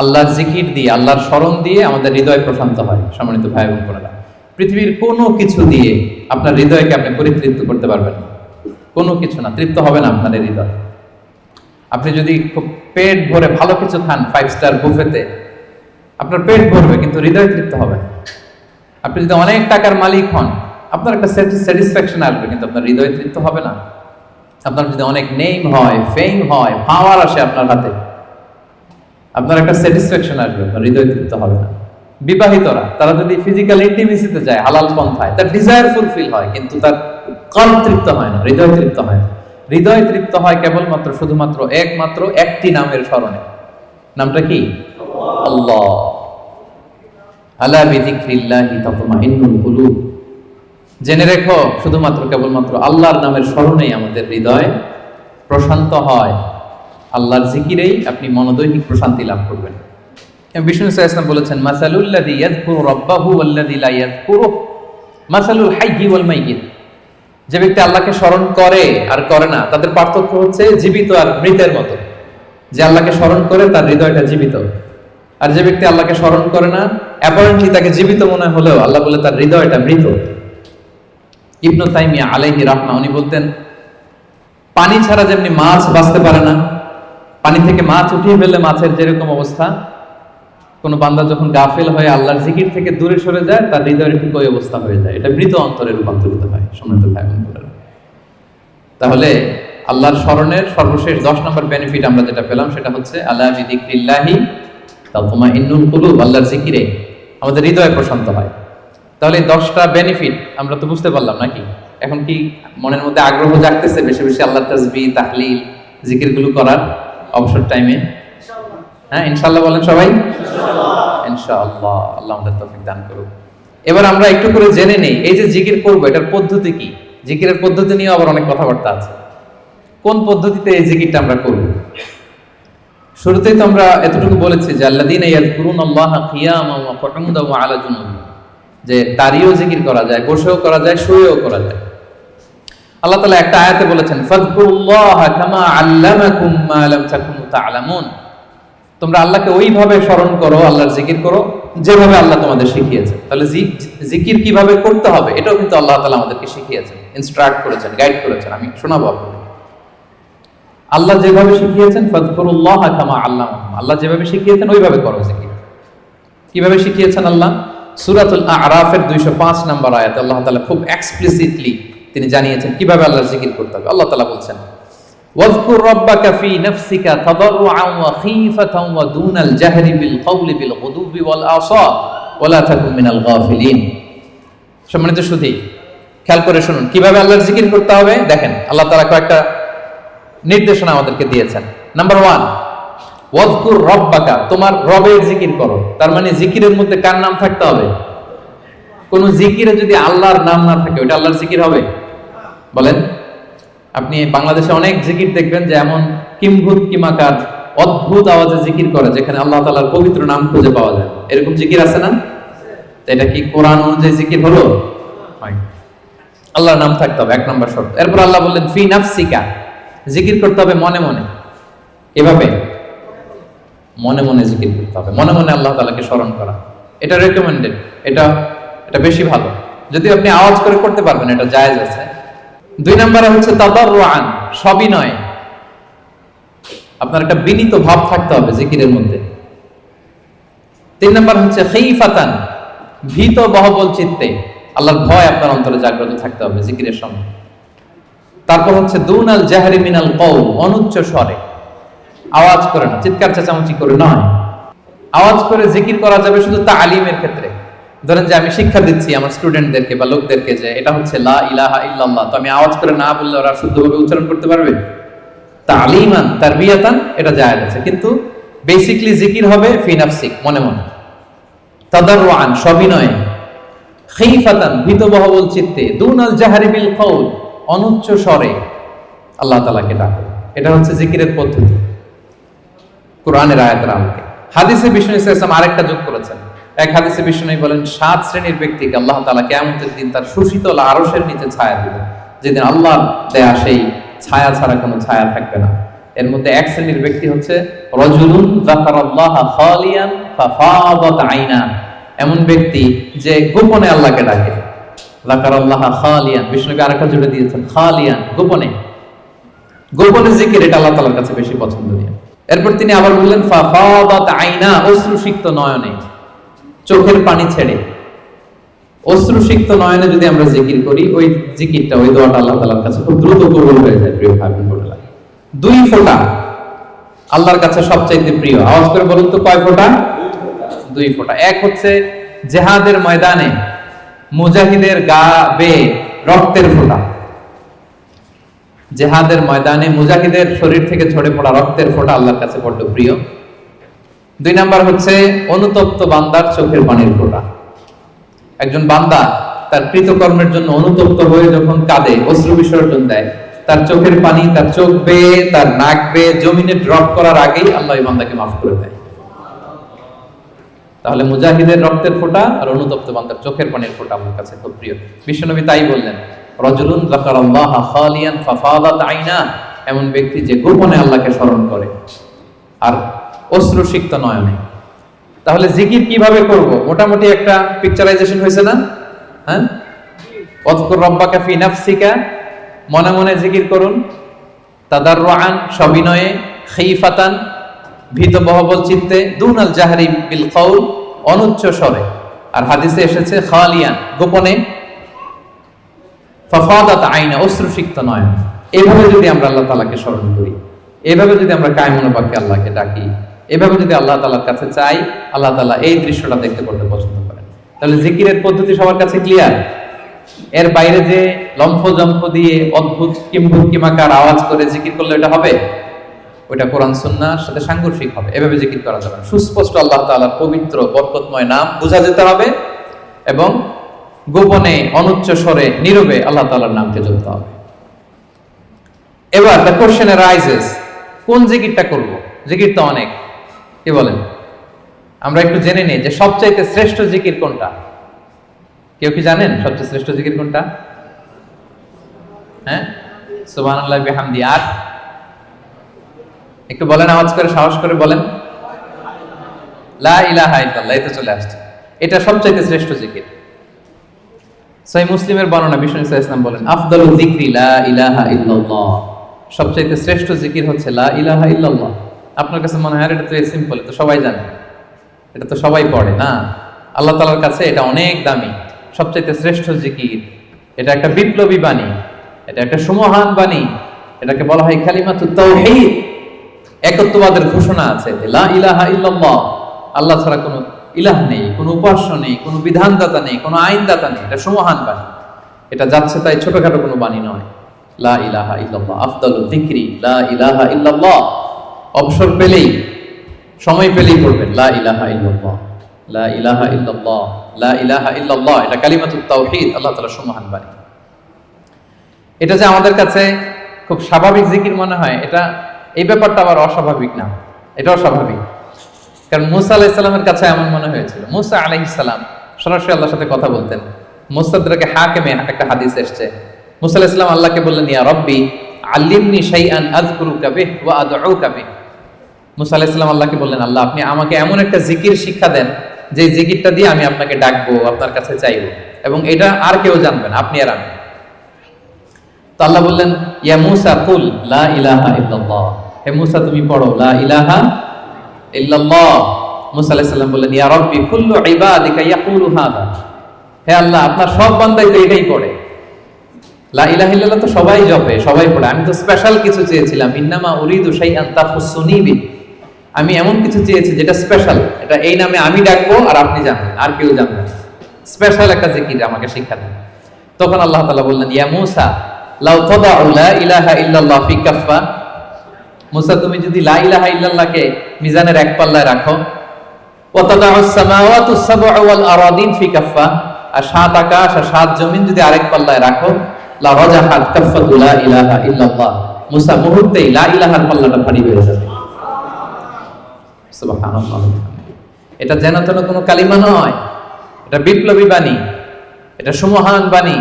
[SPEAKER 1] আল্লাহর জিকির দিয়ে, আল্লাহর স্মরণ দিয়ে আমাদের হৃদয় প্রশান্ত হয়। সম্মানিত ভাই এবং বোনেরা, পৃথিবীর কোনো কিছু দিয়ে আপনার হৃদয়কে আপনি পরিতৃপ্ত করতে পারবেন না। কোনো কিছু না, তৃপ্ত হবে না আপনার হৃদয়। আপনি যদি খুব পেট ভরে ভালো কিছু খান 5 স্টার বুফেতে, আপনার পেট ভরবে কিন্তু হৃদয় তৃপ্ত হবে না। আপনি যদি অনেক টাকার মালিক হন, আপনার একটা স্যাটিসফ্যাকশন আসবে, কিন্তু আপনার হৃদয় তৃপ্ত হবে না। আপনার যদি অনেক নেম হয়, ফেম হয়, পাওয়ার আসে আপনার হাতে, আপনার একটা স্যাটিসফ্যাকশন আসবে, আপনার হৃদয় তৃপ্ত হবে না। বিবাহিতরা, তারা যদি ফিজিক্যাল ইন্টিমেসিতে যায় হালাল পন্থায়, তার ডিজায়ার ফুলফিল হয়, কিন্তু তার কল্প তৃপ্ত হয় না, হৃদয় তৃপ্ত হয় না। হৃদয় তৃপ্ত হয় কেবলমাত্র, শুধুমাত্র, একমাত্র একটি নামের স্মরণে। নামটা কি? আল্লাহ। আলা বিযিকরিল্লাহি তাতমাইন্নুল কুলুব। জেনে রেখো, শুধুমাত্র কেবলমাত্র আল্লাহর নামের স্মরণেই আমাদের হৃদয় প্রশান্ত হয়। আল্লাহর জিকিরেই আপনি মনোদৈহিক প্রশান্তি লাভ করবেন। বিষ্ণু সাল্লাল্লাহু আলাইহি ওয়াসাল্লাম বলেছেন মাসালুল্লাযী ইয়াযকুরু রাব্বাহু ওয়াল্লাযী লা ইয়াযকুরু মাসালুল হাইয়্যি ওয়াল মাইয়্যিত। যে ব্যক্তি আল্লাহকে স্মরণ করে আর করে না, তাদের পার্থক্য হচ্ছে জীবিত আর মৃতের মতো। যে আল্লাহকে স্মরণ করে তার হৃদয়টা জীবিত, আর যে ব্যক্তি আল্লাহকে স্মরণ করে না, অ্যাপারেন্টলি তাকে জীবিত মনে হলেও আল্লাহ বলে তার হৃদয়টা মৃত। ইবনু তাইমিয়া আলাইহি রাহমা, উনি বলতেন, পানি ছাড়া যেমনি মাছ বাঁচতে পারে না, পানি থেকে মাছ উঠিয়ে ফেললে মাছের যেরকম অবস্থা, কোন বান্দা যখন গাফেল হয়ে আল্লাহর জিকির থেকে দূরে সরে যায়, তার হৃদয়ের ঠিক ওই অবস্থা হয়ে যায়। এটা মৃত অন্তরে রূপান্তরিত হয়। সম্মানিত ভাই বোনেরা, তাহলে আল্লাহর স্মরণের সর্বশেষ 10 নম্বর বেনিফিট আমরা যেটা পেলাম, সেটা হচ্ছে আলা বিযিকরিল্লাহি তাতমাইন্নুল কুলুব। আল্লাহর জিকিরে আমাদের হৃদয় প্রশান্ত হয়। তাহলে 10টা বেনিফিট আমরা তো বুঝতে পারলাম নাকি? এখন কি মনের মধ্যে আগ্রহ জাগতেছে বেশি বেশি আল্লাহর তাসবিহ তাহলিল জিকিরগুলো করার অবসর টাইমে? হ্যাঁ, ইনশাআল্লাহ বলেন সবাই। ইনশাআল্লাহ, আল্লাহ আমাদের তৌফিক দান করুক। এবার আমরা একটু করে জেনে নেই, এই যে জিকির করবো এটার পদ্ধতি কি। জিকিরের পদ্ধতি নিয়ে আবার অনেক কথাবার্তা আছে। কোন পদ্ধতিতে এই জিকিরটা আমরা করব? শুরুতেই তো আমরা এতটুকু বলেছি যে আল্লাযীনা ইয়াযকুরুনাল্লাহা কিয়ামান ওয়া কুউদান ওয়া আলা জুনুবিহিম, যে দাঁড়িয়েও জিকির করা যায়, বসেও করা যায়, শুয়েও করা যায়। আল্লাহ তাআলা একটা আয়াতে বলেছেন ফাযকুরুল্লাহা কামা আল্লামাকুম মা লাম তাকুনু তা'লামুন, তোমরা আল্লাহকে ওইভাবে স্মরণ করো, আল্লাহর জিকির করো যেভাবে আল্লাহ তোমাদের শিখিয়েছেন। তাহলে জিকির কিভাবে করতে হবে এটাও কিন্তু আল্লাহ তাআলা আমাদেরকে শিখিয়েছেন, ইনস্ট্রাক্ট করেছেন, গাইড করেছেন। আমি শোনাবো আপনাদের। আল্লাহ যেভাবে শিখিয়েছেন ফাযকুরুল্লাহা কামা আল্লামাকুম, আল্লাহ যেভাবে শিখিয়েছেন ওইভাবে করো জিকির। কিভাবে শিখিয়েছেন আল্লাহ? সূরাতুল আ'রাফের 205 নম্বর আয়াতে আল্লাহ তাআলা খুব এক্সপ্লিসিটলি তিনি জানিয়েছেন কিভাবে আল্লাহর জিকির করতে হবে। আল্লাহ তাআলা বলছেন ওয়াযকুর রাব্বাকা ফি নাফসিকা তাদাররুআন ওয়া খীফাতান ওয়া দুনাল জাহরি বিল কওলি বিল গুদুবি ওয়াল আসাল ওয়া লা তাকুন মিনাল গাফিলিন। সম্মানিত সুধী, খেয়াল করে শুনুন কিভাবে আল্লাহর জিকির করতে হবে। দেখেন আল্লাহ তাআলা কয়েকটা নির্দেশনা আমাদেরকে দিয়েছেন। নাম্বার 1, ওয়াযকুর রাব্বাকা, তোমার রবের জিকির করো। তার মানে জিকিরের মধ্যে কার নাম থাকতে হবে? কোন জিকিরে যদি আল্লাহর নাম না থাকে ওটা আল্লাহর জিকির হবে? বলেন। আপনি বাংলাদেশে অনেক জিকির দেখবেন যে এমন কিম্ভূত কিমাকার অদ্ভুত আওয়াজে জিকির করে যেখানে আল্লাহ তাআলার পবিত্র নাম খুঁজে পাওয়া যায়। এরকম জিকির আছে না? এটা কি কোরআন অনুযায়ী জিকির হলো? আল্লাহর নাম থাকতে হবে, 1 নম্বর শর্ত। এরপর আল্লাহ বললেন ফি নাফসিকা, জিকির করতে হবে মনে মনে। এভাবে মনে মনে জিকির করতে হবে, মনে মনে আল্লাহ তাআলাকে স্মরণ করা। এটা রেকমেন্ডেড, এটা বেশি ভালো। যদি আপনি আওয়াজ করে করতে পারবেন এটা জায়েজ আছে। 2 নম্বরে হচ্ছে তাদাররুআন, সবিনয়। আপনার একটা বিনীত ভাব থাকতে হবে জিকিরের মধ্যে। 3 নম্বর হচ্ছে খীফাতান, ভীত বহবল চিত্তে, আল্লাহর ভয় আপনার অন্তরে জাগ্রত থাকতে হবে জিকিরের সময়। তারপর হচ্ছে দুনাল জাহরি মিনাল কওল, অনুচ্চ স্বরে, আওয়াজ করে না, চিৎকার চেঁচামেচি করে নয়। আওয়াজ করে জিকির করা যাবে শুধু তালিমের ক্ষেত্রে। ধরেন যে আমি শিক্ষা দিচ্ছি আমার স্টুডেন্টদেরকে বা লোকদেরকে যে এটা হচ্ছে লা ইলাহা ইল্লাল্লাহ, তো আমি আওয়াজ করে না বললে ওরা শুদ্ধভাবে উচ্চারণ করতে পারবে? তালিমান তারবিয়াতান এটা জায়েজ আছে, কিন্তু বেসিক্যালি জিকির হবে ফি নাফসিক, মনে মনে। তাদাররুআন, সবিনয়ে। খীফাতান, ভীত বহবল চিত্তে। দুনাল জাহরি বিল কওল, অনুচ্চ স্বরে আল্লাহ তাআলাকে ডাকো। এটা হচ্ছে জিকিরের পদ্ধতি কোরআনের আয়াতের আলোকে। হাদিসে বিষ্ণু ইসলাম আরেকটা যোগ করেছেন। এক হাদিসে বিষ্ণু বলেন 7 শ্রেণীর ব্যক্তিকে আল্লাহ তাআলা কিয়ামতের দিন তার সুশীতল আরশের নিচে ছায়া দিবেন, যেদিন আল্লাহর দেয়া সেই ছায়া ছাড়া কোনো ছায়া থাকবে না। এর মধ্যে 1 শ্রেণীর ব্যক্তি হচ্ছে রাজুলুন যাকারাল্লাহা খালিয়ান ফাফাদাত আইনা, এমন ব্যক্তি যে গোপনে আল্লাহকে ডাকে। যাকারাল্লাহা খালিয়ান, বিষ্ণুকে আরেকটা জুড়ে দিয়েছেন খালিয়ান, গোপনে। গোপনে জিকির এটা আল্লাহ তাআলার কাছে বেশি পছন্দনীয়। এরপর তিনি আবার বললেন ফাফাদাত আইনা, অশ্রুসিক্ত নয়নে, চোখের পানি ছেড়ে অশ্রুসিক্ত নয়নে যদি আমরা জিকির করি, ওই জিকিরটা, ওই দোয়াটা আল্লাহ তাআলার কাছে খুব দ্রুত কবুল হয়ে যায়। প্রিয় ভাই বোনেরা, 2 ফোঁটা আল্লাহর কাছে সবচাইতে প্রিয়। আওয়াজ করে বলুন তো কয় ফোঁটা? 2 ফোঁটা। এক হচ্ছে জিহাদের ময়দানে মুজাহিদের গা বেয়ে রক্তের ফোঁটা। জিহাদের ময়দানে মুজাহিদের শরীর থেকে ঝরে পড়া রক্তের ফোঁটা আল্লাহর কাছে বড় প্রিয়। 2 নাম্বার হচ্ছে অনুতপ্ত বান্দার চোখের পানির ফোঁটা। একজন বান্দা তার কৃতকর্মের জন্য অনুতপ্ত হয়ে যখন কাঁদে, অশ্রু বিসর্জন দেয়, তার চোখের পানি তার চোখ বেয়ে, তার নাক বেয়ে জমিনে ড্রপ করার আগেই আল্লাহ এই বান্দাকে মাফ করে দেয়। তাহলে মুজাহিদের রক্তের ফোঁটা আর অনুতপ্ত বান্দার চোখের পানির ফোঁটা আমার কাছে খুব প্রিয়। বিশ্বনবী তাই বললেন রাজুলুন যাকারাল্লাহা খালিয়ান ফাফাদাত আইনা, এমন ব্যক্তি যে গোপনে আল্লাহকে স্মরণ করে আর অশ্রুসিক্ত নয়নে। তাহলে জিকির কিভাবে করব? মোটামুটি একটা পিকচারাইজেশন হয়েছে না? হ্যাঁ, ওয়াযকুর রাব্বাকা ফি নাফসিকা, মনে মনে জিকির করুন। তাদাররুআন, সবিনয়ে। খীফাতান, ভীত বহবল চিত্তে। দুনাল জাহরি বিল কওল, অনুচ্চ স্বরে। আর হাদিসে এসেছে খালিয়ান, গোপনে। ফাফাদাত আইনা, অশ্রুসিক্ত নয়ন। এভাবে যদি আমরা আল্লাহ তাআলাকে স্মরণ করি, এভাবে যদি আমরা কায়মনোবাক্যে বাক্যে আল্লাহকে ডাকি, এভাবে যদি আল্লাহ তাআলার কাছে চাই, আল্লাহ তাআলা এই দৃশ্যটা দেখতে করতে পছন্দ করেন। তাহলে জিকিরের পদ্ধতি সবার কাছে ক্লিয়ার? এর বাইরে যে লম্ফ জম্ফ দিয়ে অদ্ভুত কিমাকার আওয়াজ করে জিকির করলে এটা হবে? ওইটা কোরআন সুন্নাহর সাথে সাংঘর্ষিক হবে। এভাবে জিকির করা যাবে না। সুস্পষ্ট আল্লাহ তাআলার পবিত্র বরকতময় নাম বোঝা যেতে হবে এবং গোপনে অনুচ্চ স্বরে নীরবে আল্লাহ তাআলার নামকে জপতে হবে। এবার দ্য কোশ্চেন রাইজেস, কোন জিকিরটা করব? জিকির তো অনেক, কি বলেন? আমরা একটু জেনে নিই যে সবচাইতে শ্রেষ্ঠ জিকির কোনটা। কেউ কি জানেন সবচেয়ে শ্রেষ্ঠ জিকির কোনটা? হ্যাঁ, সুবহানাল্লাহি বিহামদি। আর একটু বলেন, আওয়াজ করে, সাহস করে বলেন। লা ইলাহা ইল্লাল্লাহ, এই তো চলে আসছে। এটা সবচাইতে শ্রেষ্ঠ জিকির। সহিহ মুসলিমের বর্ণনা, বিষ্ণু সাল্লাল্লাহু আলাইহি ওয়াসাল্লাম বলেন, আফদালু যিকরি লা ইলাহা ইল্লাল্লাহ। সবচাইতে শ্রেষ্ঠ জিকির হচ্ছে লা ইলাহা ইল্লাল্লাহ। আপনার কাছে মনে হয় এটা তো সিম্পল, এটা তো সবাই জানে, এটা তো সবাই পড়ে না। আল্লাহ তাআলার কাছে এটা অনেক দামি, সবচাইতে শ্রেষ্ঠ জিকির। এটা একটা বিপ্লবী বাণী, এটা একটা সুমহান বাণী। এটাকে বলা হয় কালিমাতুত তাওহীদ, একত্ববাদের ঘোষণা আছে। লা ইলাহা ইল্লাল্লাহ, আল্লাহ ছাড়া কোনো ইলাহ নেই, কোনো উপাস্য নেই, কোনো বিধানদাতা নেই, কোনো আইনদাতা নেই। এটা সুমহান বাণী, এটা যাচ্ছে তাই ছোটখাটো কোনো বাণী নয়। লা ইলাহা ইল্লাল্লাহ আফদালু যিকরি লা ইলাহা ইল্লাল্লাহ। অবসর পেলেই, সময় পেলেই পড়বেন লা ইলাহা ইল্লাল্লাহ, লা ইলাহা ইল্লাল্লাহ, লা ইলাহা ইল্লাল্লাহ। এটা কালিমাতুত তাওহীদ, আল্লাহ তাআলার সুমহান বাণী। এটা যে আমাদের কাছে খুব স্বাভাবিক জিকির মনে হয়, এটা এই ব্যাপারটা আবার অস্বাভাবিক না, এটা অস্বাভাবিক। কারণ মুসা আলাইহিস সালামের কাছে এমন মনে হয়েছিল। মুসা আলাইহিস সালাম সরাসরি আল্লাহর সাথে কথা বলতেন। মুস্তাদরাকে হাকিমে একটা হাদিস এসেছে, মুসা আলাইহিস সালাম আল্লাহকে বললেন, ইয়া রাব্বি আল্লিমনি শাইআন আযকুরুকা বিহি ওয়া আদউকা বিহি। মুসা আলাইহিস সালাম আল্লাহকে বললেন, আল্লাহ আপনি আমাকে এমন একটা জিকির শিক্ষা দেন যে জিকিরটা দিয়ে আমি আপনাকে ডাকবো, আপনার কাছে চাইবো, এবং এটা আর কেউ জানবে না, আপনি আর আমি। তো আল্লাহ বললেন, ইয়া মুসা কুল লা ইলাহা ইল্লাল্লাহ। হে মুসা তুমি পড়ো লা ইলাহা ইল্লাল্লাহ। মুসা আলাইহিস সালাম বললেন, ইয়া রাব্বি কুল্লু ইবাদিকা ইয়াকুলু হাদা। হে আল্লাহ আপনার সব বান্দাই তো এটাই পড়ে, লা ইলাহা ইল্লাল্লাহ তো সবাই জপে, সবাই পড়ে। আমি তো স্পেশাল কিছু চেয়েছিলাম, ইন্নামা উরিদু শাইআন তাখুসুনি বি। আমি এমন কিছু চেয়েছি যেটা স্পেশাল, এটা এই নামে আমি ডাকবো আর আপনি জানবেন, আর কেউ জানবে না। স্পেশাল একটা জিকির আমাকে শিক্ষা দেন। তখন আল্লাহ তাআলা বললেন, ইয়া মুসা লাউ তাদাউ লা ইলাহা ইল্লাল্লাহ ফি কাফফা। মুসা তুমি যদি লা ইলাহা ইল্লাল্লাহকে মিজানের এক পাল্লায় রাখো, ওয়া তাদাউস সামাওয়াতুস সাবউ ওয়াল আরাদিন ফি কাফফা, আর সাত আকাশ আর সাত জমিন যদি আরেক পাল্লায় রাখো, লা রাজাহাত কাফফাতু লা ইলাহা ইল্লাল্লাহ। মুসা মুহূর্তেই লা ইলাহার পাল্লাটা ভারী হয়ে যাবে। সুবহানাল্লাহ। এটা যেন তেন কোনো কালিমা নয়, এটা বিপ্লবী বাণী, এটা সুমহান বাণী।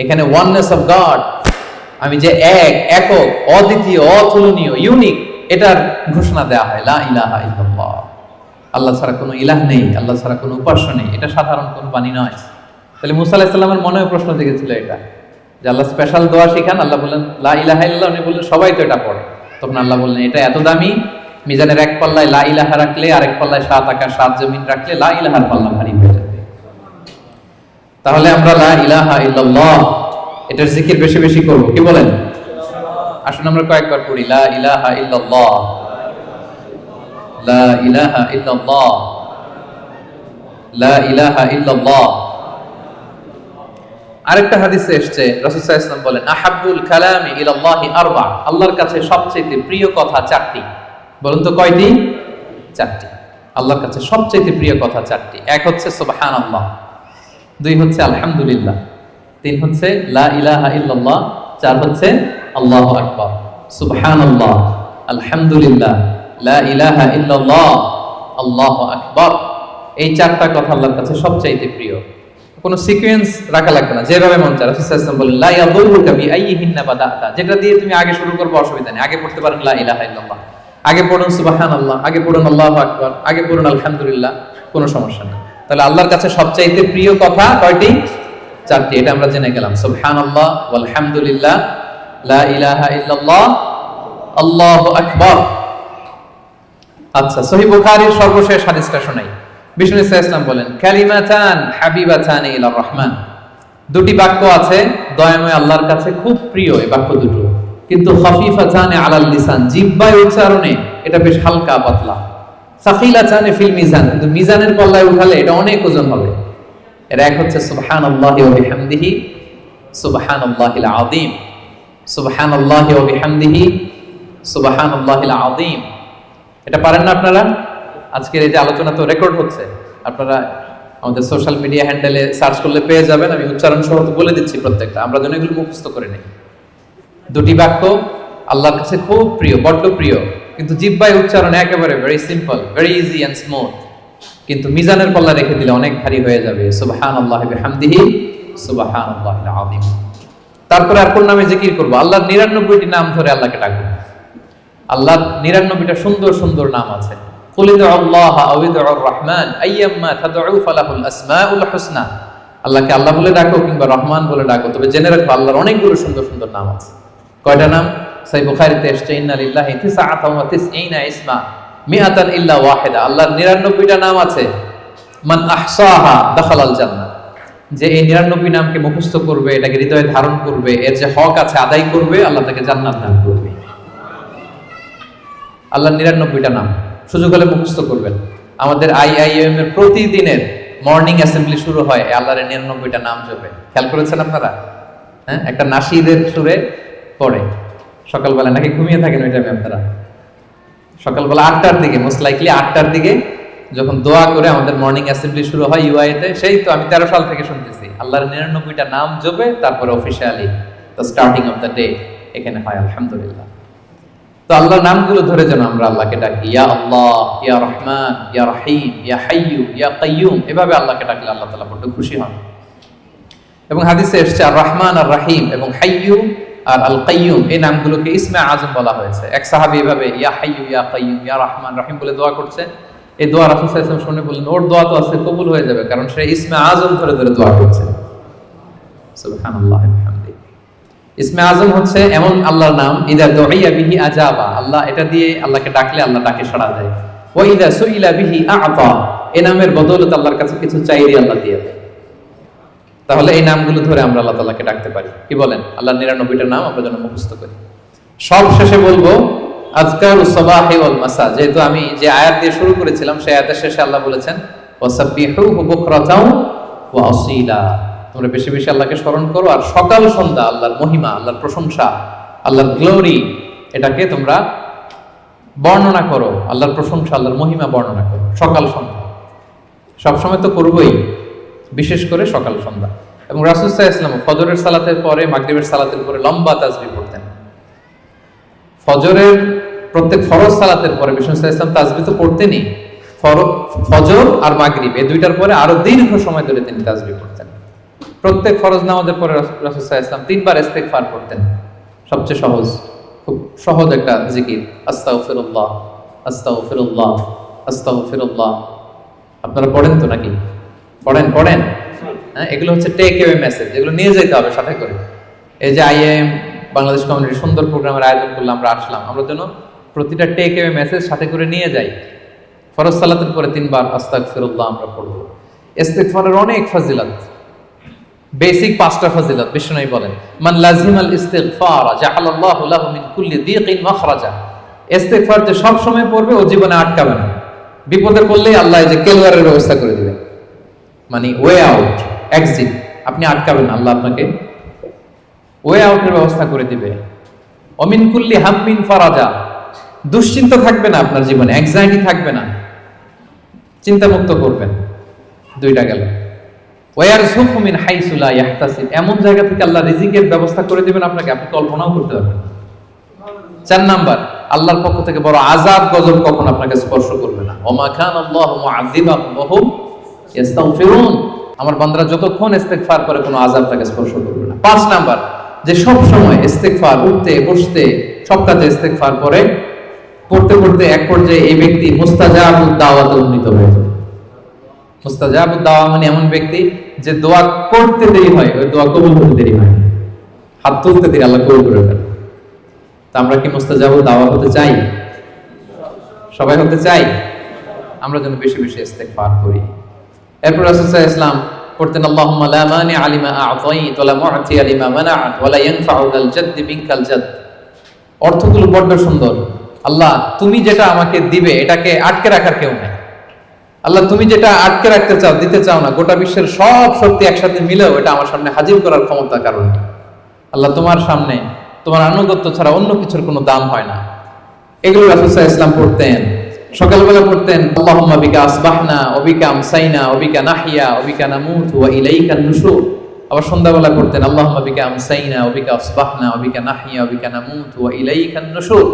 [SPEAKER 1] এখানে ওয়াননেস অফ গড, আমি যে এক, একক, অদ্বিতীয়, অতুলনীয়, ইউনিক, এটার ঘোষণা দেওয়া হয় লা ইলাহা ইল্লাল্লাহ। আল্লাহ ছাড়া কোনো ইলাহ নেই, আল্লাহ ছাড়া কোনো উপাস্য নেই। এটা সাধারণ কোনো বাণী নয়। তাহলে মুসা আলাইহিস সালামের মনেও প্রশ্ন জেগেছিল এটা, যে আল্লাহ স্পেশাল দোয়া শিখান। আল্লাহ বললেন লা ইলাহা ইল্লাল্লাহ, উনি বললেন সবাই তো এটা পড়ে। তখন আল্লাহ বললেন এটা এত দামি, মিজানের এক পাল্লায় লা ইলাহা রাখলে আরেক পাল্লায় সাত আকাশ সাত জমিন রাখলে লা ইলাহার পাল্লা ভারী হয়ে যাবে। তাহলে আমরা লা ইলাহা ইল্লাল্লাহ এটার জিকির বেশি বেশি করব, কি বলেন? আসুন আমরা কয়েকবার পড়ি লা ইলাহা ইল্লাল্লাহ, লা ইলাহা ইল্লাল্লাহ, লা ইলাহা ইল্লাল্লাহ। আরেকটা হাদিসে এসেছে, রাসূল সাল্লাল্লাহু আলাইহি ওয়াসাল্লাম বলেন, আহাব্বুল কালামি ইলাল্লাহি আরবা। আল্লাহর কাছে সবচেয়ে প্রিয় কথা চারটি। বলুন তো কয়টি? চারটি। আল্লাহর কাছে সবচেয়ে প্রিয় কথা চারটি। এক হচ্ছে সুবহানাল্লাহ, দুই হচ্ছে আলহামদুলিল্লাহ, তিন হচ্ছে লা ইলাহা ইল্লাল্লাহ, চার হচ্ছে আল্লাহু আকবার। সুবহানাল্লাহ, আলহামদুলিল্লাহ, লা ইলাহা ইল্লাল্লাহ, আল্লাহু আকবার। এই চারটা কথা আল্লাহর কাছে সবচাইতে প্রিয়। কোনো সিকোয়েন্স রাখা লাগবে না, যেভাবে মন চায়। রাসূল সাল্লাল্লাহু আলাইহি ওয়াসাল্লাম বলেন, লা ইয়াদুররুকা বিআইয়িহিন্না বাদাতা। যেটা দিয়ে তুমি আগে শুরু করবে অসুবিধা নেই। আগে পড়তে পারেন লা ইলাহা ইল্লাল্লাহ, আগে পড়ুন সুবহানাল্লাহ, আগে পড়ুন আল্লাহু আকবার, আগে পড়ুন আলহামদুলিল্লাহ, কোনো সমস্যা নেই। তাহলে আল্লাহর কাছে সবচাইতে প্রিয় কথা কয়টি? চারটি। এটা আমরা জেনে গেলাম, সুবহানাল্লাহ, আলহামদুলিল্লাহ, লা ইলাহা ইল্লাল্লাহ, আল্লাহু আকবার। আচ্ছা, সহিহ বুখারীর সর্বশেষ হাদিসটা শোনাই। বিষ্ণু সাল্লাল্লাহু আলাইহি ওয়াসাল্লাম বলেন, কালিমাতান হাবিবাতান ইলার রহমান। দুটি বাক্য আছে দয়াময় আল্লাহর কাছে খুব প্রিয়, এই বাক্য দুটো, কিন্তু খাফিফাতান আলাল লিসান, জিহ্বায় উচ্চারণে এটা বেশ হালকা পাতলা। সাকিলাতান ফিল মিজান, কিন্তু মিজানের পাল্লায় উঠালে এটা অনেক ওজন হবে। এর এক হচ্ছে সুবহানাল্লাহি ওয়া বিহামদিহি সুবহানাল্লাহিল আযীম, সুবহানাল্লাহি ওয়া বিহামদিহি সুবহানাল্লাহিল আযীম। এটা পারেন না আপনারা? আজকের এই যে আলোচনা তো রেকর্ড হচ্ছে, আপনারা আমাদের সোশ্যাল মিডিয়া হ্যান্ডেলে সার্চ করলে পেয়ে যাবেন। আমি উচ্চারণ সহ বলে দিচ্ছি প্রত্যেকটা, আমরা যেন এগুলো মুখস্থ করে নিই। দুটি বাক্য আল্লাহর কাছে খুব প্রিয়, বড্ড প্রিয়, কিন্তু জিহ্বায় উচ্চারণ একেবারে very simple, very easy and smooth, কিন্তু মিজানের পাল্লা রেখে দিলে অনেক ভারী হয়ে যাবে। সুবহানাল্লাহি বিহামদিহি সুবহানাল্লাহিল আযীম। তারপরে আর কোন নামে জিকির করব? আল্লাহর 99টি নাম ধরে আল্লাহকে ডাকবো। আল্লাহর 99টা সুন্দর সুন্দর নাম আছে। কুল ইদউল্লাহ আও ইদউর রহমান আইয়াম্মা তাদউ ফালাহুল আসমাউল হুসনা। আল্লাহকে আল্লাহ বলে ডাকো কিংবা রহমান বলে ডাকো, তবে জেনে রাখো আল্লাহর অনেকগুলো সুন্দর সুন্দর নাম আছে। কয়টা নাম? সহিহ বুখারীতে এসেছে ইন্না লিল্লাহি 99 ইসমা মিআতান ইল্লা ওয়াহিদা। আল্লাহর 99টা নাম আছে। মান আহসাহা দাখালাল জান্নাহ। যে এই 99 নামকে মুখস্থ করবে, এটাকে হৃদয়ে ধারণ করবে, এর যে হক আছে আদায় করবে, আল্লাহ তাকে জান্নাত দান করবে। আল্লাহর 99টা নাম সুযোগ হলে মুখস্থ করবেন। আমাদের আইআইএম এর প্রতিদিনের মর্নিং অ্যাসেম্বলি শুরু হয় আল্লাহর 99টা নাম জপে। খেয়াল করেছেন আপনারা? হ্যাঁ, একটা নাশিদের সুরে পড়ে সকালবেলা, নাকি ঘুমিয়ে থাকেন ওই টাইমে আপনারা? সকালবেলা 8টার দিকে, মোস্ট লাইকলি 8টার দিকে যখন দোয়া করে আমাদের মর্নিং অ্যাসেম্বলি শুরু হয় ইউআইতে, সেই তো আমি 13 সাল থেকে শুনতেছি আল্লাহর 99টা নাম জপে তারপরে officially the starting of the day এখানে হয়। আলহামদুলিল্লাহ। তো আল্লাহর নামগুলো ধরে যেন আমরা আল্লাহকে ডাকি। ইয়া আল্লাহ, ইয়া রহমান, ইয়া রহিম, ইয়া হাইয়্যু, ইয়া কাইয়্যুম। এভাবে আল্লাহকে ডাকলে আল্লাহ তাআলা বড় খুশি হন। এবং হাদিসে এসেছে আর রহমান আর রহিম এবং হাইয়্যু আর আল কাইয়্যুম, এই নামগুলোকে ইসমে আজম বলা হয়েছে। এক সাহাবী এভাবে ইয়া হাইয়্যু, ইয়া কাইয়্যুম, ইয়া রহমান, রহিম বলে দোয়া করছে। এই দোয়া রাসূল সাল্লাল্লাহু আলাইহি ওয়াসাল্লাম শুনে বললেন, ওর দোয়া তো আছে, কবুল হয়ে যাবে, কারণ সে ইসমে আজম ধরে ধরে দোয়া করছে। সুবহানাল্লাহ ওয়া বিহামদিহি। ইসমে আজম হচ্ছে এমন আল্লাহর নাম, ইদা দুইয়া বিহি আজাবা, আল্লাহ এটা দিয়ে আল্লাহকে ডাকলে আল্লাহ ডাকে সাড়া দেয়। ওয়া ইদা সুইলা বিহি আ'তা, এই নামের বদৌলতে আল্লাহর কাছে কিছু চাইলে আল্লাহ দিয়ে দেয়। তাহলে এই নামগুলো ধরে আমরা আল্লাহ তাআলাকে ডাকতে পারি। কি বলেন? আল্লাহর 99টা নাম আমরা যেন মুখস্থ করি। সব শেষে বলবো আযকারুস সাবাহি ওয়াল মাসা। যেহেতু আমি যে আয়াত দিয়ে শুরু করেছিলাম, সেই আয়াতের শেষে আল্লাহ বলেছেন ওয়াসাব্বিহুহু বুকরাতাও ওয়া আসীলা। তোমরা বেশি বেশি আল্লাহকে স্মরণ করো, আর সকাল সন্ধ্যা আল্লাহর মহিমা, আল্লাহর প্রশংসা, আল্লাহর গ্লোরি, এটাকে তোমরা বর্ণনা করো। আল্লাহর প্রশংসা, আল্লাহর মহিমা বর্ণনা করো সকাল সন্ধ্যা। সবসময় তো করবোই, বিশেষ করে সকাল সন্ধ্যা। এবং রাসূল সাল্লাল্লাহু আলাইহি ওয়াসাল্লাম ফজরের সালাতের পরে, মাগরিবের সালাতের পরে লম্বা তাসবিহ পড়তেন। ফজরের প্রত্যেক ফরজ সালাতের পরে বিষ্ণু সাল্লাল্লাহু আলাইহি ওয়াসাল্লাম তাসবিহ তো পড়তেনই, ফজর আর মাগরিব এই দুইটার পরে আরো দীর্ঘ সময় ধরে তিনি তাসবিহ পড়তেন। প্রত্যেক ফরজ নামাজের পরে রাসূল সাল্লাল্লাহু আলাইহি ওয়াসাল্লাম 3 বার ইস্তিগফার করতেন। সবচেয়ে সহজ, খুব সহজ একটা জিকির, আস্তাগফিরুল্লাহ আস্তাগফিরুল্লাহ আস্তাগফিরুল্লাহ। আপনারা পড়েন তো নাকি? পড়েন। হ্যাঁ, এগুলো হচ্ছে টেক অ্যাওয়ে মেসেজ, এগুলো নিয়ে যেতে হবে সাথে করে। এই যে আইএম বাংলাদেশ কমিউনিটি সুন্দর প্রোগ্রামের আয়োজন করলাম, আমরা আসলাম, আমরা যেন প্রতিটা টেক অ্যাওয়ে মেসেজ সাথে করে নিয়ে যাই। ফরজ সালাতের পরে 3 বার আস্তাগফিরুল্লাহ আমরা পড়ব। ইস্তিগফারের অনেক ফজিলত, বেসিক 5টা ফজিলত বিষ্ণুই বলেন, মান লাজিমাল ইস্তিগফার জাআলাল্লাহু লাহু মিন কুল্লি দীকিন মাখরাজা। ইস্তিগফার যে সব সময় পড়বে ও জীবনে আটকাবে না, বিপদে পড়লেই আল্লাহ এই যে কেলওয়ারের ব্যবস্থা করে দিবেন, মানে ওয়ে আউট, এক্সিট। আপনি আটকাবেন, আল্লাহ আপনাকে ওয়ে আউটের ব্যবস্থা করে দিবে। অমিন কুল্লি হাম্মিন ফারাজা, দুশ্চিন্তা থাকবে না আপনার জীবনে, অ্যাংজাইটি থাকবে না, চিন্তা মুক্ত করবেন। 2টা গেল। ওয়ারযুকহু মিন হাইসু লা ইয়াহতাসিব, এমন জায়গা থেকে আল্লাহ রিজিকের ব্যবস্থা করে দিবেন আপনাকে, আপনি কল্পনাও করতে পারবেন না। 4 নাম্বার, আল্লাহর পক্ষ থেকে বড় আযাব গজব কখন আপনাকে স্পর্শ করবে না। ওমা কানাল্লাহু মুআযিবাহুম ওয়া হুম ইস্তাগফিরুন, আমার বান্দারা যতক্ষণ ইস্তিগফার করে কোনো আযাব তাকে স্পর্শ করবে না। 5 নাম্বার, যে সব সময় ইস্তিগফার, উঠতে বসতে সব কাজে ইস্তিগফার পড়তে পড়তে এক পর্যায়ে এই ব্যক্তি মুস্তাজাবুদ দাওয়াতে উন্নীত হয়ে যায়। মুস্তাজাবুদ দাওয়া মানে এমন ব্যক্তি যে দোয়া করতে দেরি হয়, ওই দোয়া কবুল হতে দেরি হয়, হাত তুলতে দেরি আল্লাহ কবুল করে ফেলে। তা আমরা কি মুস্তাজাবুদ দাওয়া হতে চাই? সবাই হতে চাই? আমরা যেন বেশি বেশি ইস্তিগফার করি। এরপর রাসূল সাল্লাল্লাহু আলাইহি ওয়াসাল্লাম পড়তেন আল্লাহুম্মা লা মানি আলিমা আ'তাইত ওয়া লা মু'তি লিমা মানা'ত ওয়া লা ইয়ানফা'ু আল জাদ্দি মিনকাল জাদ। অর্থগুলো বড় সুন্দর। আল্লাহ, তুমি যেটা আমাকে দিবে এটাকে আটকে রাখার কেউ নেই, আল্লাহ তুমি যেটা আটকে রাখতে চাও, দিতে চাও না, গোটা বিশ্বের সব শক্তি একসাথে মিলেও এটা আমার সামনে হাজির করার ক্ষমতা কারণ নেই। আল্লাহ তোমার সামনে তোমার আনুগত্য ছাড়া অন্য কিছুর কোনো দাম হয় না। এগুলো রাসূল সাল্লাল্লাহু আলাইহি ওয়াসাল্লাম পড়তেন, সকালবেলা পড়তেন আল্লাহুম্মা বিকা আসবাহনা ওয়া বিকা আমসাইনা ওয়া বিকা নাহইয়া ওয়া বিকা নামুতু ওয়া ইলাইকান নুশুর। আবার সন্ধ্যাবেলা পড়তেন আল্লাহুম্মা বিকা আমসাইনা ওয়া বিকা আসবাহনা ওয়া বিকা নাহইয়া ওয়া বিকা নামুতু ওয়া ইলাইকান নুশুর।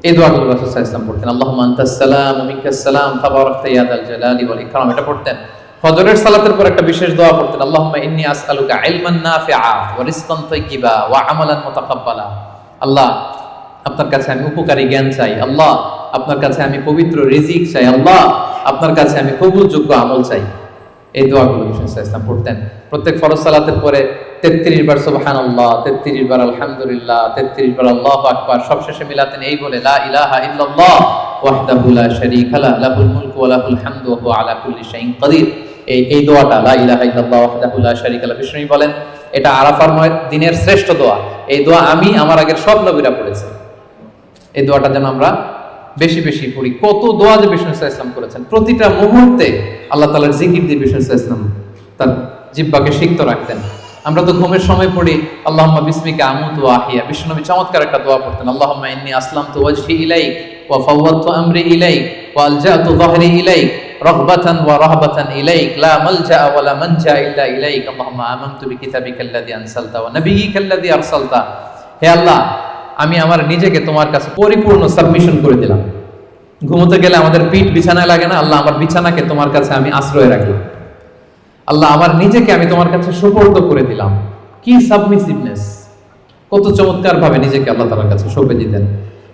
[SPEAKER 1] এই দোয়াগুলো রাসূল সাল্লাল্লাহু আলাইহি ওয়াসাল্লাম পড়তেন। আল্লাহুম্মা আনতাস সালাম ওয়া মিনকাস সালাম তাবারাকতা ইয়া যাল জালালি ওয়াল ইকরাম, এটা পড়তেন। ফজরের সালাতের পর একটা বিশেষ দোয়া পড়তেন আল্লাহুম্মা ইন্নী আসআলুকা ইলমান নাফিআ ওয়া রিজকান তাইয়্যিবা ওয়া আমালান মুতাকাব্বালা। আল্লাহ আপনার কাছে আমি উপকারী জ্ঞান চাই, আল্লাহ আপনার কাছে আমি পবিত্র রিজিক চাই, আল্লাহ আপনার কাছে আমি কবুলযোগ্য আমল চাই। এই দোয়াগুলো রাসূল সাল্লাল্লাহু আলাইহি ওয়াসাল্লাম পড়তেন। প্রত্যেক ফরজ সালাতের পরে 33 বার সুবহানাল্লাহ, 33 বার আলহামদুলিল্লাহ, 33 বার আল্লাহু আকবার, সবশেষে মিলাতেন এই বলে লা ইলাহা ইল্লাল্লাহ ওয়াহদাহু লা শারীকা লাহু লাহুল মুলকু ওয়া লাহুল হামদু ওয়া হুয়া আলা কুল্লি শাইইন কাদির। এই দোয়াটা লা ইলাহা ইল্লাল্লাহ ওয়াহদাহু লা শারীকা লাহু, বিষ্ণু বলেন এটা আরাফার দিনের শ্রেষ্ঠ দোয়া। এই দোয়া আমি আমার আগের সব নবীরা পড়েছে। এই দোয়াটা যেন আমরা বেশি বেশি পড়ি। কত দোয়া যে বিষ্ণু সাল্লাল্লাহু আলাইহি ওয়াসাল্লাম করেছেন, প্রতিটা মুহূর্তে আল্লাহ তাআলার জিকির দিয়ে বিষ্ণু সাল্লাল্লাহু আলাইহি ওয়াসাল্লাম তার জিহ্বাকে সিক্ত রাখতেন। আমরা তো ঘুমের সময় পড়ি আল্লাহুম্মা বিসমিকা আমুতু ওয়া আহইয়া, বিষ্ণু নবী চমৎকার একটা দোয়া পড়তেন আল্লাহুম্মা ইন্নী আসলামতু ওয়াজহি ইলাইক ওয়া ফাওয়াদতু আমরি ইলাইক ওয়া আলজাতু যাহরি ইলাইক রাগবাতান ওয়া রাহবাতান ইলাইক লা মালজা ওয়া লা মানজা ইল্লা ইলাইক আল্লাহুম্মা আমানতু বিকিতাবিকাল্লাযী আনসালতা ওয়া নাবিয়্যিকাল্লাযী আরসালতা। হে আল্লাহ, আমি আমার নিজেকে তোমার কাছে পরিপূর্ণ সাবমিশন করে দিলাম। ঘুমোতে গেলে আমাদের পিঠ বিছানায় লাগে না, আল্লাহ আমার বিছানাকে তোমার কাছে আমি আশ্রয় রাখলাম। আল্লাহ আমার নিজেকে আমি তোমার কাছে সুপর্দ করে দিলাম। কি সাবমিসিভনেস, কত চমৎকার ভাবে নিজেকে আল্লাহ তাআলার কাছে সঁপে দিতেন।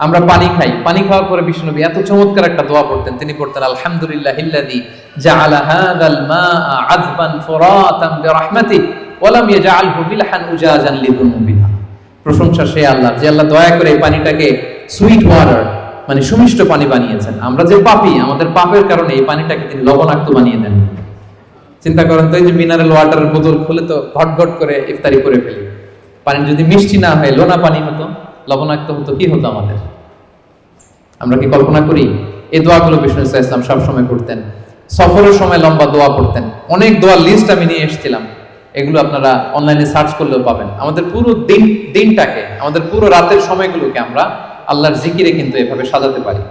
[SPEAKER 1] আমরা পানি খাই, পানি খাওয়ার পরে বিষ্ণু নবী এত চমৎকার একটা দোয়া পড়তেন, তিনি পড়তেন আলহামদুলিল্লাহিল্লাযী জাআলা হাযাল মাআ আযবান ফুরাতান বিরাহমাতিহি ওয়া লাম ইয়াজআলহু মিলহান উজাজান লিযুনুবিনা। প্রশংসা সে আল্লাহ, যে আল্লাহ দয়া করে এই পানিটাকে সুইট ওয়াটার মানে সুমিষ্ট পানি বানিয়েছেন। আমরা যে পাপী, আমাদের পাপের কারণে এই পানিটাকে তিনি লবণাক্ত বানিয়ে দেন। চিন্তা করেন তো, এই যে মিনারেল ওয়াটারের বোতল খুলে তো ঘট ঘট করে ইফতারি করে ফেলি, পানি যদি মিষ্টি না হয়, লোনা পানি হতো, লবণাক্ত হতো, কি হতো আমাদের? আমরা কি কল্পনা করি? এই দোয়াগুলো বিষ্ণু সাল্লাল্লাহু আলাইহি ওয়াসাল্লাম সবসময় করতেন। সফরের সময় লম্বা দোয়া পড়তেন। অনেক দোয়ার লিস্ট আমি নিয়ে এসেছিলাম, এগুলো আপনারা অনলাইনে সার্চ করলেও পাবেন। আমাদের পুরো দিনটাকে, আমাদের পুরো রাতের সময়গুলোকে আমরা আল্লাহর জিকিরে কিন্তু এভাবে সাজাতে পারি।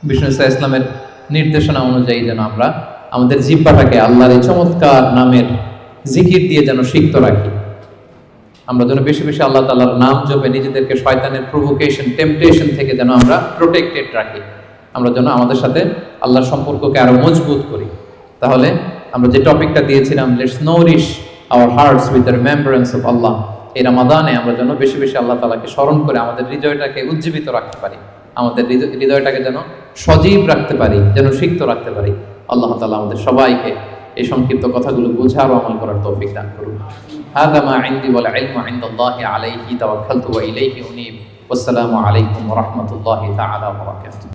[SPEAKER 1] বিষ্ণু সাল্লাল্লাহু আলাইহি ওয়াসাল্লামের নির্দেশনা অনুযায়ী যেন আমরা আমাদের জিহ্বাটাকে আল্লাহর এই চমৎকার নামের জিকির দিয়ে যেন সিক্ত রাখি। আমরা যেন বেশি বেশি আল্লাহ তাআলার নাম জপে নিজেদেরকে শয়তানের প্রভোকেশন, টেম্পটেশন থেকে যেন আমরা প্রোটেক্টেড রাখি। আমরা যেন আমাদের সাথে আল্লাহর সম্পর্ককে আরো মজবুত করি। তাহলে আমরা যে টপিকটা দিয়েছিলাম, let's nourish our hearts with the remembrance of Allah, এই রমাদানে আমরা যেন বেশি বেশি আল্লাহ তাআলাকে স্মরণ করে আমাদের হৃদয়টাকে উজ্জীবিত রাখতে পারি, আমাদের হৃদয়টাকে যেন সজীব রাখতে পারি, যেন সিক্ত রাখতে পারি। আল্লাহ তাআলা আমাদের সবাইকে এই সংক্ষিপ্ত কথাগুলো বোঝার ও আমল করার তৌফিক দান করুন। হাযা মা ইনদি ওয়াল ইলমু ইনদাল্লাহি আলাইহি তাওয়াক্কালতু ওয়া ইলাইহি উনীব। ওয়াসসালামু আলাইকুম ওয়া রাহমাতুল্লাহি তাআলা ওয়া বারাকাতুহু।